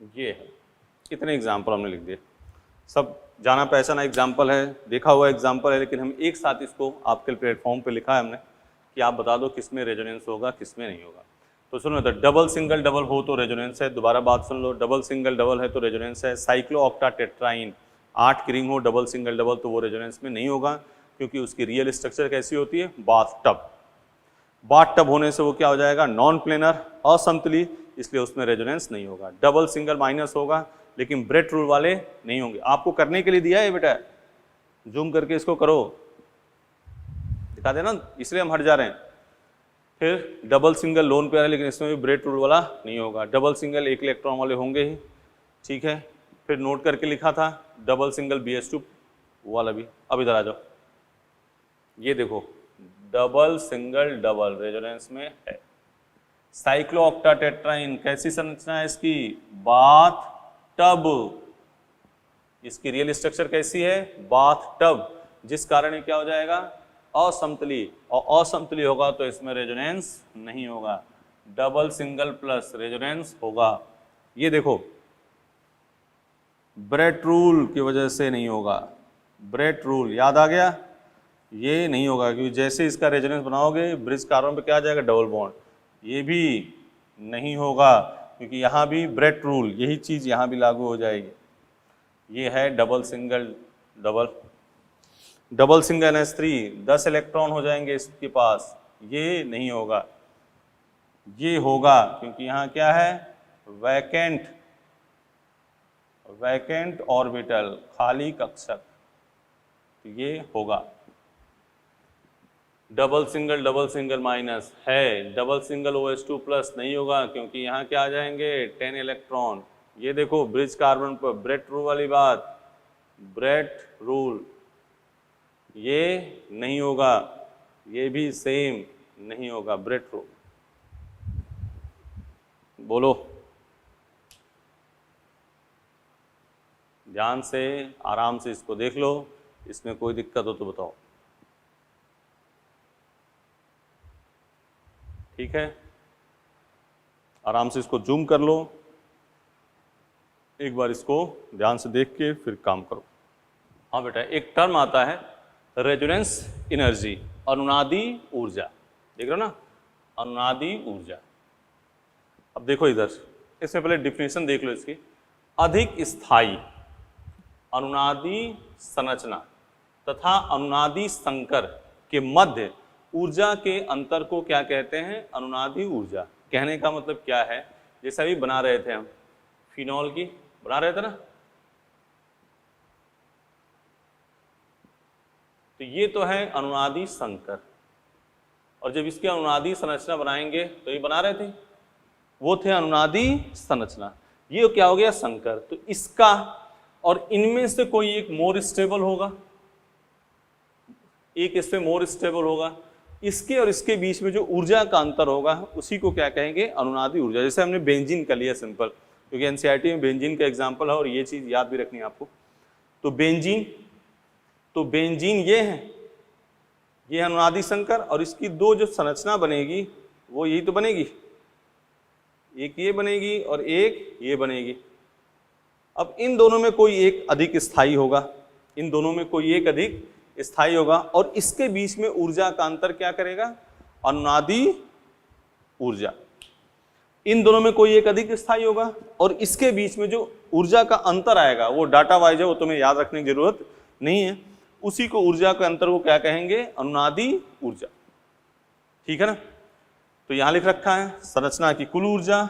Speaker 1: ये है, कितने एग्जाम्पल हमने लिख दिए, सब जाना पहचाना एग्जाम्पल है, देखा हुआ एग्जाम्पल है, लेकिन हम एक साथ इसको आपके प्लेटफॉर्म पे लिखा है हमने कि आप बता दो किस में रेजोनेंस होगा किस में नहीं होगा। तो सुनो, तो डबल सिंगल डबल हो तो रेजोनेंस है, दोबारा बात सुन लो, डबल सिंगल डबल है तो रेजोनेंस है। साइक्लो ऑक्टा टेट्राइन 8 की रिंग हो, डबल सिंगल डबल, तो वो रेजोनेंस में नहीं होगा, क्योंकि उसकी रियल स्ट्रक्चर कैसी होती है, बाथटब। बाथटब होने से वो क्या हो जाएगा, नॉन प्लेनर, असमतली, इसलिए उसमें रेजोनेंस नहीं होगा। डबल सिंगल माइनस होगा, लेकिन ब्रेट रूल वाले नहीं होंगे। आपको करने के लिए दिया है बेटा, जूम करके इसको करो, दिखा देना, इसलिए हम हट जा रहे हैं। फिर डबल सिंगल लोन पेयर है, लेकिन इसमें भी ब्रेट रूल वाला नहीं होगा। डबल सिंगल एक इलेक्ट्रॉन वाले होंगे ही, ठीक है। फिर नोट करके लिखा था डबल सिंगल BH2 वाला भी। अब इधर आ जाओ, ये देखो डबल सिंगल डबल रेजोनेंस में है। साइक्लो ऑक्टा टेट्राइन कैसी संरचना है इसकी, बाथ टब, इसकी रियल स्ट्रक्चर कैसी है, बाथ टब, जिस कारण ये क्या हो जाएगा, असमतली, और असमतली होगा तो इसमें रेजोनेंस नहीं होगा। डबल सिंगल प्लस रेजोनेंस होगा। ये देखो ब्रेट रूल की वजह से नहीं होगा, ब्रेट रूल याद आ गया, ये नहीं होगा, क्योंकि जैसे इसका रेजोनेंस बनाओगे ब्रिज कार्बन पे क्या आ जाएगा, डबल बॉन्ड, ये भी नहीं होगा, क्योंकि यहाँ भी ब्रेट रूल, यही चीज़ यहाँ भी लागू हो जाएगी। ये है double single double. Double single NH3 10 electron हो जाएंगे इसके पास, ये नहीं होगा, ये होगा, क्योंकि यहाँ क्या है, वैकेंट ऑर्बिटल, खाली कक्षक, तो ये होगा। डबल सिंगल माइनस है, डबल सिंगल OH2 प्लस नहीं होगा, क्योंकि यहाँ क्या आ जाएंगे, 10 इलेक्ट्रॉन। ये देखो ब्रिज कार्बन पर ब्रेट रूल वाली बात, ब्रेट रूल, ये नहीं होगा, ये भी सेम नहीं होगा, ब्रेट रूल। बोलो ध्यान से, आराम से इसको देख लो, इसमें कोई दिक्कत हो तो बताओ, ठीक है। आराम से इसको जूम कर लो, एक बार इसको ध्यान से देख के फिर काम करो। हाँ बेटा, एक टर्म आता है रेजोनेंस एनर्जी, अनुनादी ऊर्जा, देख रहे हो ना, अनुनादी ऊर्जा। अब देखो इधर, इसमें पहले डिफिनेशन देख लो इसकी। अधिक स्थायी अनुनादी संरचना तथा अनुनादी संकर के मध्य ऊर्जा के अंतर को क्या कहते हैं, अनुनादी ऊर्जा। कहने का मतलब क्या है, जैसे अभी बना रहे थे हम फिनॉल की, बना रहे थे ना, तो ये तो है अनुनादी संकर, और जब इसकी अनुनादी संरचना बनाएंगे तो ये बना रहे थे, वो थे अनुनादी संरचना, ये क्या हो गया, संकर। तो इसका और इनमें से कोई एक मोर स्टेबल होगा, एक इससे मोर स्टेबल होगा, इसके और इसके बीच में जो ऊर्जा का अंतर होगा उसी को क्या कहेंगे, अनुनादी ऊर्जा। जैसे हमने बेंजीन का लिया सिंपल, क्योंकि एनसीईआरटी में बेंजीन का एग्जांपल है और ये चीज़ याद भी रखनी है आपको। तो बेंजीन ये है, ये अनुनादी संकर, और इसकी दो जो संरचना बनेगी वो यही तो बनेगी, एक ये बनेगी और एक ये बनेगी। अब इन दोनों में कोई एक अधिक स्थायी होगा, इन दोनों में कोई एक अधिक स्थायी होगा, और इसके बीच में ऊर्जा का अंतर क्या करेगा, अनुनादी ऊर्जा। इन दोनों में कोई एक अधिक स्थायी होगा, और इसके बीच में जो ऊर्जा का अंतर आएगा वो डाटा वाइज है, वो तुम्हें याद रखने की जरूरत नहीं है, उसी को ऊर्जा के अंतर को क्या कहेंगे, अनुनादी ऊर्जा। ठीक है ना। तो यहां लिख रखा है संरचना की कुल ऊर्जा,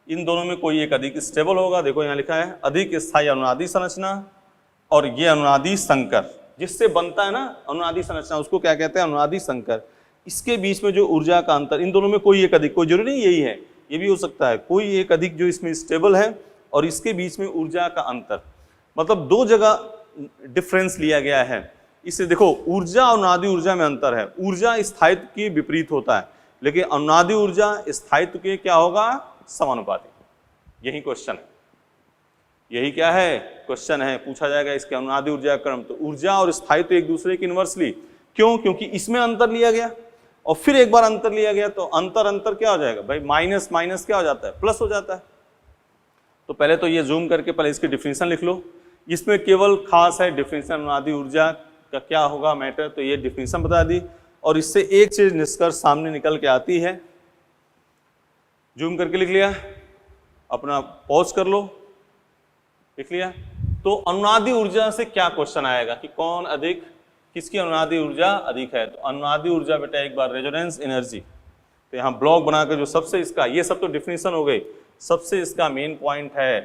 Speaker 1: इन दोनों में कोई एक अधिक स्टेबल होगा, देखो यहां लिखा है अधिक स्थायी अनुनादी संरचना, और ये अनुनादी संकर, जिससे बनता है ना अनुनादी संरचना, उसको क्या कहते हैं, अनुनादी संकर। इसके बीच में जो ऊर्जा का अंतर, इन दोनों में कोई एक अधिक, कोई जरूरी नहीं यही है, ये भी हो सकता है कोई एक अधिक जो इसमें स्टेबल है, और इसके बीच में ऊर्जा का अंतर, मतलब दो जगह डिफरेंस लिया गया है। इससे देखो ऊर्जा और अनुनादी ऊर्जा में अंतर है, ऊर्जा स्थायित्व के विपरीत होता है, लेकिन अनुनादी ऊर्जा स्थायित्व के क्या होगा, समानुपाती। यही क्वेश्चन है, यही क्या है क्वेश्चन है, पूछा जाएगा इसके अनुनादी ऊर्जा क्रम। तो ऊर्जा और स्थायित्व एक दूसरे के इनवर्सली, क्यों, क्योंकि इसमें अंतर लिया गया और फिर एक बार अंतर लिया गया, तो अंतर क्या हो जाएगा भाई, माइनस माइनस क्या हो जाता है, प्लस हो जाता है। तो तो पहले तो ये जूम करके पहले इसकी डिफिनीशन लिख लो। इसमें केवल खास है डिफिनीशन अनुनादी ऊर्जा का क्या होगा मैटर, तो ये डिफिनीशन बता दी। और इससे एक चीज निष्कर्ष सामने निकल के आती है, जूम करके लिख लिया, अपना पॉज कर लो, लिख लिया। तो अनुनादी ऊर्जा से क्या क्वेश्चन आएगा कि कौन अधिक, किसकी अनुनादी ऊर्जा अधिक है। तो अनुनादी ऊर्जा बेटा एक बार रेजोनेंस एनर्जी, तो यहाँ ब्लॉक बनाकर जो सबसे इसका, ये सब तो डिफिनीशन हो गई, सबसे इसका मेन पॉइंट है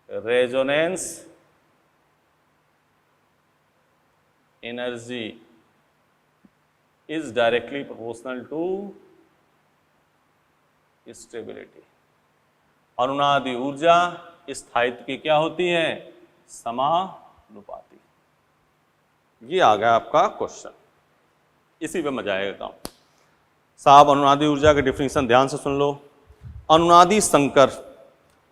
Speaker 1: resonance energy is directly proportional to stability. अनुनादी ऊर्जा स्थायित्व की क्या होती है, समानुपाती। ये आ गया आपका क्वेश्चन, इसी पे मजा आएगा काम साहब। अनुनादी ऊर्जा के डिफिनीशन ध्यान से सुन लो। अनुनादी संकर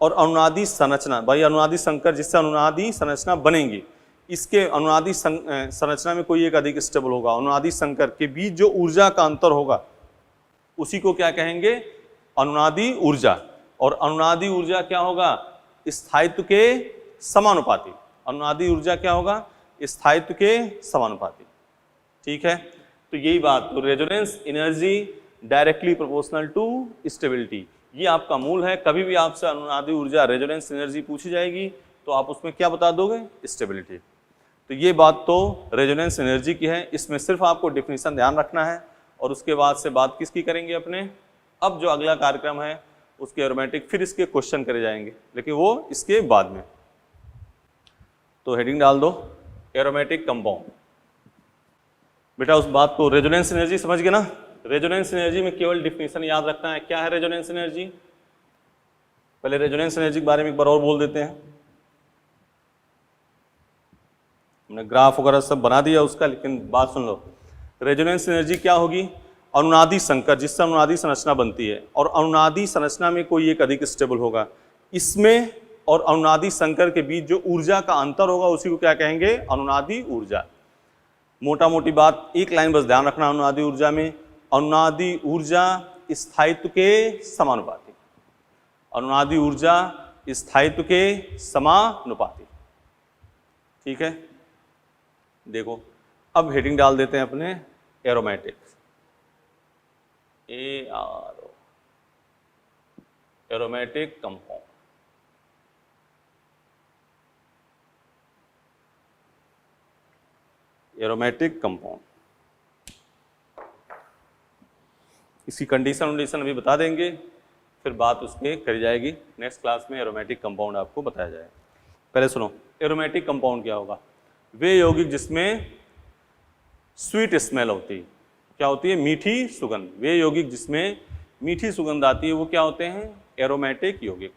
Speaker 1: और अनुनादी संरचना, भाई अनुनादी संकर जिससे अनुनादी संरचना बनेगी, इसके अनुनादी संरचना में कोई एक अधिक स्टेबल होगा। अनुनादी संकर के बीच जो ऊर्जा का अंतर होगा उसी को क्या कहेंगे, अनुनादी ऊर्जा। और अनुनादी ऊर्जा क्या होगा, स्थायित्व के समानुपाती। अनुनादी ऊर्जा क्या होगा, स्थायित्व के समानुपाती। ठीक है, तो यही बात, तो resonance energy directly proportional to stability, ये आपका मूल है। कभी भी आपसे अनुनादी ऊर्जा रेजोनेंस एनर्जी पूछी जाएगी तो आप उसमें क्या बता दोगे, स्टेबिलिटी। तो ये बात तो रेजोनेंस एनर्जी की है, इसमें सिर्फ आपको डिफिनीशन ध्यान रखना है। और उसके बाद से बात किसकी करेंगे अपने, अब जो अगला कार्यक्रम है उसके एरोमेटिक, फिर इसके क्वेश्चन करे जाएंगे, लेकिन वो इसके बाद में। तो हेडिंग डाल दो एरोमेटिक कंपाउंड। बेटा उस बात को, रेजोनेंस एनर्जी समझ गए ना। रेजोनेंस एनर्जी में केवल डिफिनीशन याद रखना है, क्या है रेजोनेंस एनर्जी। पहले रेजोनेंस एनर्जी के बारे में एक बार और बोल देते हैं। हमने ग्राफ वगैरह सब बना दिया उसका, लेकिन बात सुन लो। रेजोनेंस एनर्जी क्या होगी, अनुनादी संकर जिससे अनुनादी संरचना बनती है, और अनुनादी संरचना में कोई एक अधिक स्टेबल होगा, इसमें और अनुनादी संकर के बीच जो ऊर्जा का अंतर होगा उसी को क्या कहेंगे, अनुनादी ऊर्जा। मोटा मोटी बात, एक लाइन बस ध्यान रखना अनुनादी ऊर्जा में, अनुनादी ऊर्जा स्थायित्व के समानुपाती। अनुनादी ऊर्जा स्थायित्व के समानुपाती। ठीक है, देखो अब हेडिंग डाल देते हैं अपने aromatic, ARO, aromatic compound. Aromatic compound, इसकी कंडीशन अभी बता देंगे, फिर बात उसके करी जाएगी नेक्स्ट क्लास में। एरोमेटिक कंपाउंड आपको बताया जाएगा। पहले सुनो, एरोमेटिक कंपाउंड क्या होगा, वे यौगिक जिसमें स्वीट स्मेल होती है, क्या होती है, मीठी सुगंध। वे यौगिक जिसमें मीठी सुगंध आती है वो क्या होते हैं, एरोमेटिक यौगिक।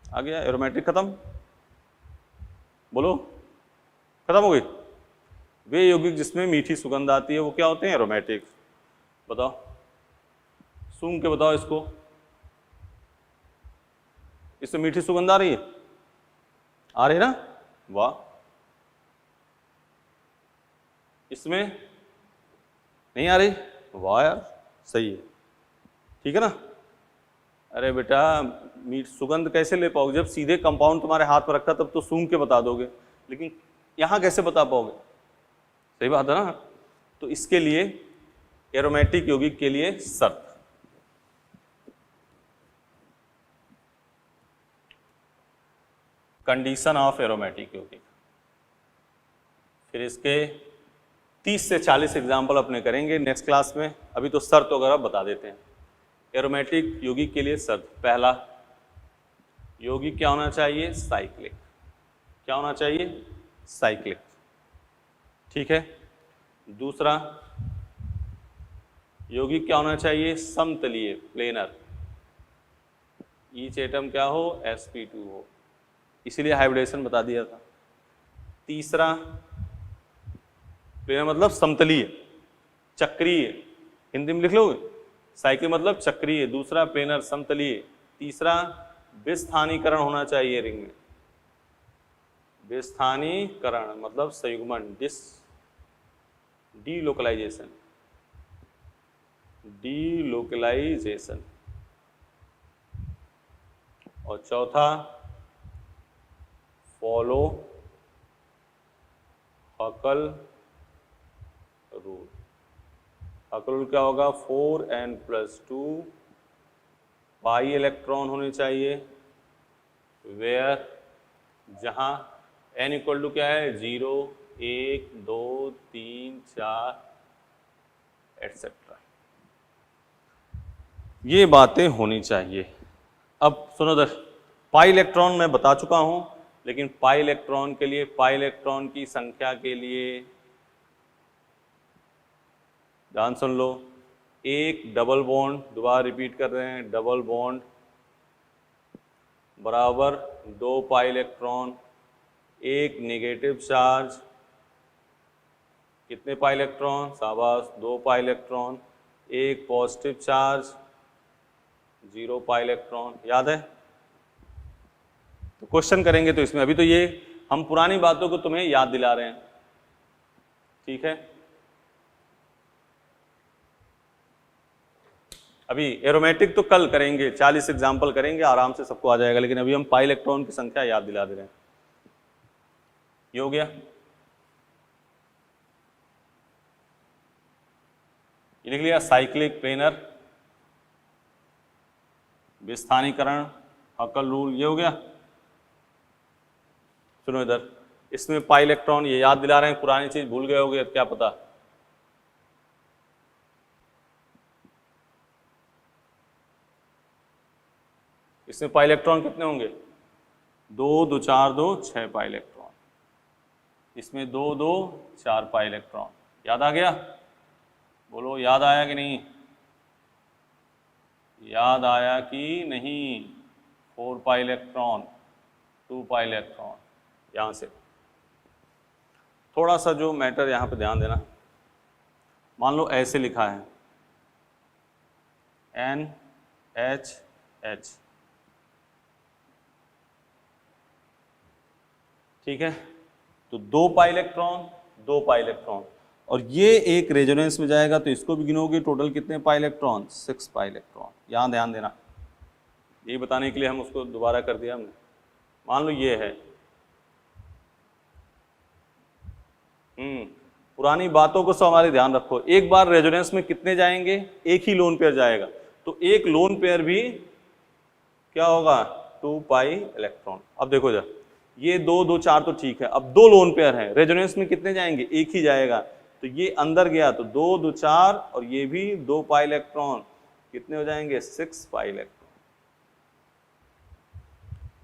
Speaker 1: आ गया एरोमेटिक, खत्म, बोलो खत्म हो गई। वे यौगिक जिसमें मीठी सुगंध आती है वो क्या होते हैं, एरोमेटिक। बताओ, सूंघ के बताओ इसको, इसमें मीठी सुगंध आ रही है, आ रही है ना, वाह। इसमें नहीं आ रही, वाह यार, सही है, ठीक है ना। अरे बेटा मीठ सुगंध कैसे ले पाओगे, जब सीधे कंपाउंड तुम्हारे हाथ पर रखा तब तो सूंघ के बता दोगे, लेकिन यहाँ कैसे बता पाओगे, सही बात है ना। तो इसके लिए एरोमेटिक यौगिक के लिए शर्त, कंडीशन ऑफ एरोमेटिक यौगिक, फिर इसके 30 से 40 एग्जाम्पल अपने करेंगे नेक्स्ट क्लास में। अभी तो शर्त वगैरह बता देते हैं। एरोमेटिक यौगिक के लिए शर्त, पहला यौगिक क्या होना चाहिए, साइक्लिक। क्या होना चाहिए, साइक्लिक, ठीक है। दूसरा यौगिक क्या होना चाहिए, समतलीय, प्लेनर। ईच एटम क्या हो, sp2 हो, इसीलिए हाइब्रिडेशन बता दिया था। तीसरा प्लेनर मतलब समतलीय, चक्रीय, हिंदी में लिख लोगे, साइकिल मतलब चक्रीय, दूसरा प्लेनर समतलीय, तीसरा विस्थानीकरण होना चाहिए रिंग में। विस्थानीकरण मतलब संयुग्मन, डीलोकलाइजेशन, डीलोकलाइजेशन, और चौथा फॉलो हकल रूल। हकल रूल क्या होगा? 4n+2 पाई इलेक्ट्रॉन होने चाहिए, वेयर जहां n इक्वल टू क्या है? 0, 1, 2, 3, 4 एटसेट्रा। ये बातें होनी चाहिए। अब सुनो इधर, पाई इलेक्ट्रॉन मैं बता चुका हूं, लेकिन पाई इलेक्ट्रॉन के लिए, पाई इलेक्ट्रॉन की संख्या के लिए ध्यान सुन लो, एक डबल बॉन्ड, दोबारा रिपीट कर रहे हैं, डबल बॉन्ड बराबर 2 पाई इलेक्ट्रॉन, एक नेगेटिव चार्ज, कितने पाई इलेक्ट्रॉन? शाबाश, 2 पाई इलेक्ट्रॉन, एक पॉजिटिव चार्ज 0 पाई इलेक्ट्रॉन। याद है? तो क्वेश्चन करेंगे तो इसमें, अभी तो ये हम पुरानी बातों को तुम्हें याद दिला रहे हैं, ठीक है? अभी एरोमेटिक तो कल करेंगे, 40 एग्जाम्पल करेंगे, आराम से सबको आ जाएगा, लेकिन अभी हम पाई इलेक्ट्रॉन की संख्या याद दिला दे रहे हैं। ये हो गया। ये लिख लिया, साइक्लिक प्लेनर, विस्थानीकरण, हकल रूल, ये हो गया। सुनो इधर, इसमें पाई इलेक्ट्रॉन ये याद दिला रहे हैं, पुरानी चीज भूल गए होगे, क्या पता। इसमें पाई इलेक्ट्रॉन कितने होंगे? 2, 2, 4, 2, 6 पाई इलेक्ट्रॉन। इसमें 2, 2, 4 पाई इलेक्ट्रॉन। याद आ गया? बोलो, याद आया कि नहीं? याद आया कि नहीं? 4 पाई इलेक्ट्रॉन, 2 पाई इलेक्ट्रॉन। यहां से थोड़ा सा जो मैटर यहां पे ध्यान देना, मान लो ऐसे लिखा है NHH, ठीक है? तो 2 पाई इलेक्ट्रॉन, 2 पाई इलेक्ट्रॉन, और ये एक रेजोनेंस में जाएगा तो इसको भी गिनोगे, टोटल कितने पाई इलेक्ट्रॉन? 6 pi electron. यहाँ ध्यान देना, यही बताने के लिए हम उसको दोबारा कर दिया हमने। मान लो ये है, पुरानी बातों को सब हमारे ध्यान रखो। एक बार रेजोनेंस में कितने जाएंगे? एक ही लोन पेयर जाएगा, तो एक लोन पेयर भी क्या होगा? 2 पाई इलेक्ट्रॉन। अब देखो जरा, ये 2, 2, 4 तो ठीक है, अब 2 लोन पेयर हैं, रेजोनेंस में कितने जाएंगे? एक ही जाएगा, तो ये अंदर गया तो 2, 2, 4, और ये भी 2 पाई इलेक्ट्रॉन, कितने हो जाएंगे? 6 पाई इलेक्ट्रॉन।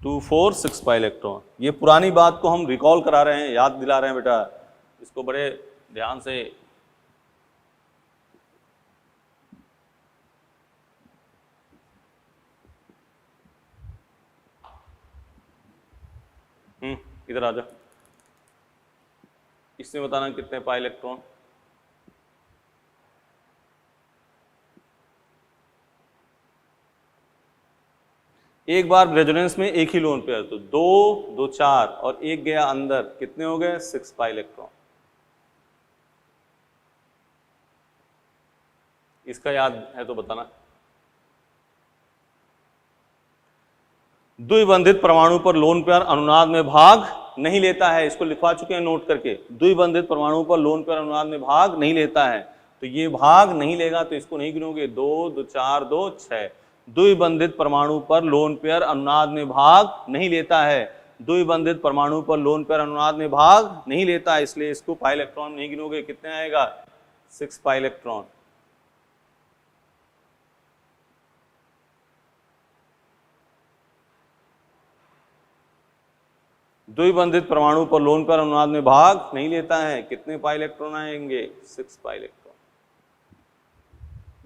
Speaker 1: 2, 4, 6 pi electron. ये पुरानी बात को हम रिकॉल करा रहे हैं, याद दिला रहे हैं बेटा, इसको बड़े ध्यान से इधर आ जा। इसमें बताना कितने पाई इलेक्ट्रॉन? एक बार रेजोनेंस में एक ही लोन पेयर, तो 2, 2, 4 और एक गया अंदर, कितने हो गए? 6 पाई इलेक्ट्रॉन। इसका याद है तो बताना। द्विबंधित परमाणु पर लोन पेयर अनुनाद में भाग नहीं लेता है, इसको लिखवा चुके हैं नोट करके। द्विबंधित परमाणु पर लोन पेयर अनुनाद में भाग नहीं लेता है, तो ये भाग नहीं लेगा तो इसको नहीं गिनोगे। 2, 2, 4, 2, 6। द्विबंधित परमाणु पर लोन पेयर अनुनाद में भाग नहीं लेता है, द्विबंधित परमाणु पर लोन पेयर अनुनाद में भाग नहीं लेता है, इसलिए इसको पाई इलेक्ट्रॉन नहीं गिनोगे। कितने आएगा? 6 पाई इलेक्ट्रॉन। द्विबंधित परमाणु पर लोन पेयर अनुनाद में भाग नहीं लेता है, कितने पाई इलेक्ट्रॉन आएंगे? 6 पाई इलेक्ट्रॉन।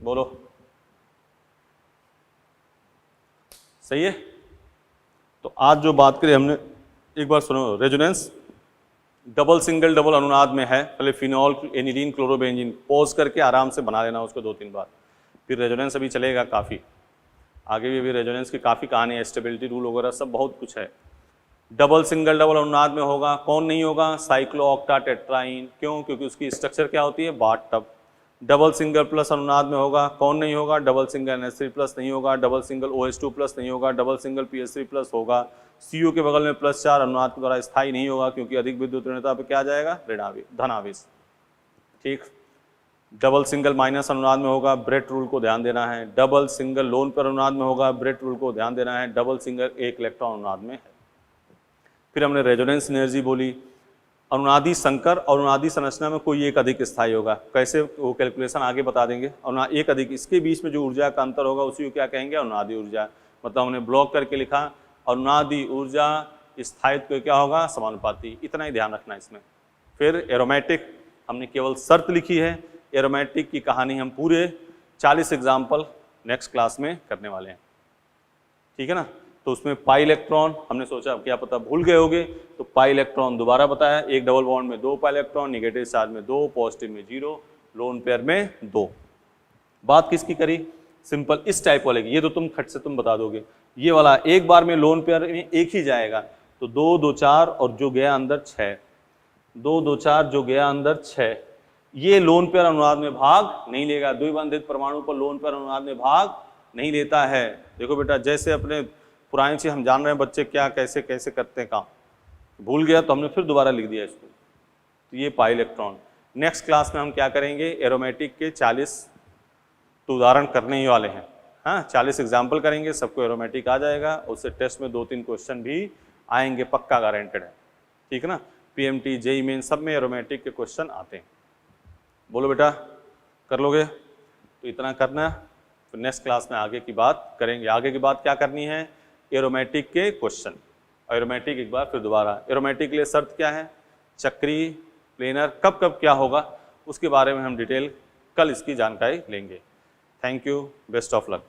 Speaker 1: बोलो, सही है? तो आज जो बात करी हमने, एक बार सुनो। रेजोनेंस डबल सिंगल डबल अनुनाद में है, पहले फिनॉल एनिलीन क्लोरोबेंजीन, पॉज करके आराम से बना लेना उसको 2-3 बार, फिर रेजोनेंस अभी चलेगा काफ़ी आगे भी। अभी रेजोनेंस की काफ़ी कहानी है, स्टेबिलिटी रूल वगैरह सब बहुत कुछ है। डबल सिंगल डबल अनुनाद में होगा, कौन नहीं होगा? Cyclooctatetraene. क्यों? क्योंकि उसकी स्ट्रक्चर क्या होती है? Bath tub. Double single plus अनुनाद में होगा, कौन नहीं होगा, डबल सिंगल NH3 प्लस नहीं होगा, डबल सिंगल OH2 प्लस नहीं होगा, डबल सिंगल PH3 प्लस होगा, CO के बगल में +4 अनुनाद के द्वारा स्थायी नहीं होगा क्योंकि अधिक विद्युत ऋणता पे क्या आ जाएगा, धनावेश। ठीक, डबल सिंगल माइनस अनुनाद में होगा, ब्रेट रूल को ध्यान देना है, डबल सिंगल लोन पेयर अनुनाद में होगा, ब्रेट रूल को ध्यान देना है, डबल सिंगल एक इलेक्ट्रॉन अनुनाद में है। फिर हमने रेजोनेंस एनर्जी बोली, अनुनादी संकर और अनुनादी संरचना में कोई एक अधिक स्थायी होगा, कैसे वो कैलकुलेशन आगे बता देंगे। एक अधिक, इसके बीच में जो ऊर्जा का अंतर होगा उसी को क्या कहेंगे, अनुनादी ऊर्जा। मतलब हमने ब्लॉक करके लिखा, अनुनादी ऊर्जा स्थायित्व क्या होगा, समानुपाती, इतना ही ध्यान रखना इसमें। फिर एरोमेटिक हमने केवल शर्त लिखी है, एरोमेटिक की कहानी हम पूरे 40 एग्जाम्पल नेक्स्ट क्लास में करने वाले हैं, ठीक है ना। तो उसमें पाई इलेक्ट्रॉन हमने सोचा क्या पता भूल गए होगे, तो पाई इलेक्ट्रॉन दोबारा बताया, एक डबल बॉन्ड में 2 पाई इलेक्ट्रॉन, निगेटिव चार्ज में 2, पॉजिटिव में 0, लोन पेयर में 2। बात किसकी करी, सिंपल इस टाइप वाले की, ये तो तुम खट से तुम बता दोगे, ये वाला एक बार में लोन पेयर में एक ही जाएगा, तो 2 2 4 और जो गया अंदर 6, 2 2 4 जो गया अंदर 6, ये लोन पेयर अनुनाद में भाग नहीं लेगा, द्विबंधित परमाणु पर लोन पेयर अनुनाद में भाग नहीं लेता है। देखो बेटा, जैसे अपने पुरानी चीज हम जान रहे हैं बच्चे क्या कैसे कैसे करते हैं काम, भूल गया तो हमने फिर दोबारा लिख दिया इसको। तो ये पाई इलेक्ट्रॉन, नेक्स्ट क्लास में हम क्या करेंगे, एरोमेटिक के 40 तो उदाहरण करने ही वाले हैं, हाँ 40 एग्जाम्पल करेंगे, सबको एरोमेटिक आ जाएगा, उससे टेस्ट में 2-3 क्वेश्चन भी आएंगे, पक्का गारंटेड है, ठीक है ना। PMT JEE मेन सब में एरोमेटिक के क्वेश्चन आते हैं। बोलो बेटा, कर लोगे, तो इतना करना, तो नेक्स्ट क्लास में आगे की बात करेंगे। आगे की बात क्या करनी है, एरोमेटिक के क्वेश्चन, एरोमेटिक एक बार फिर दोबारा, एरोमेटिक के लिए शर्त क्या है, चक्री, प्लेनर, कब कब क्या होगा, उसके बारे में हम डिटेल कल इसकी जानकारी लेंगे। Thank you, best of luck.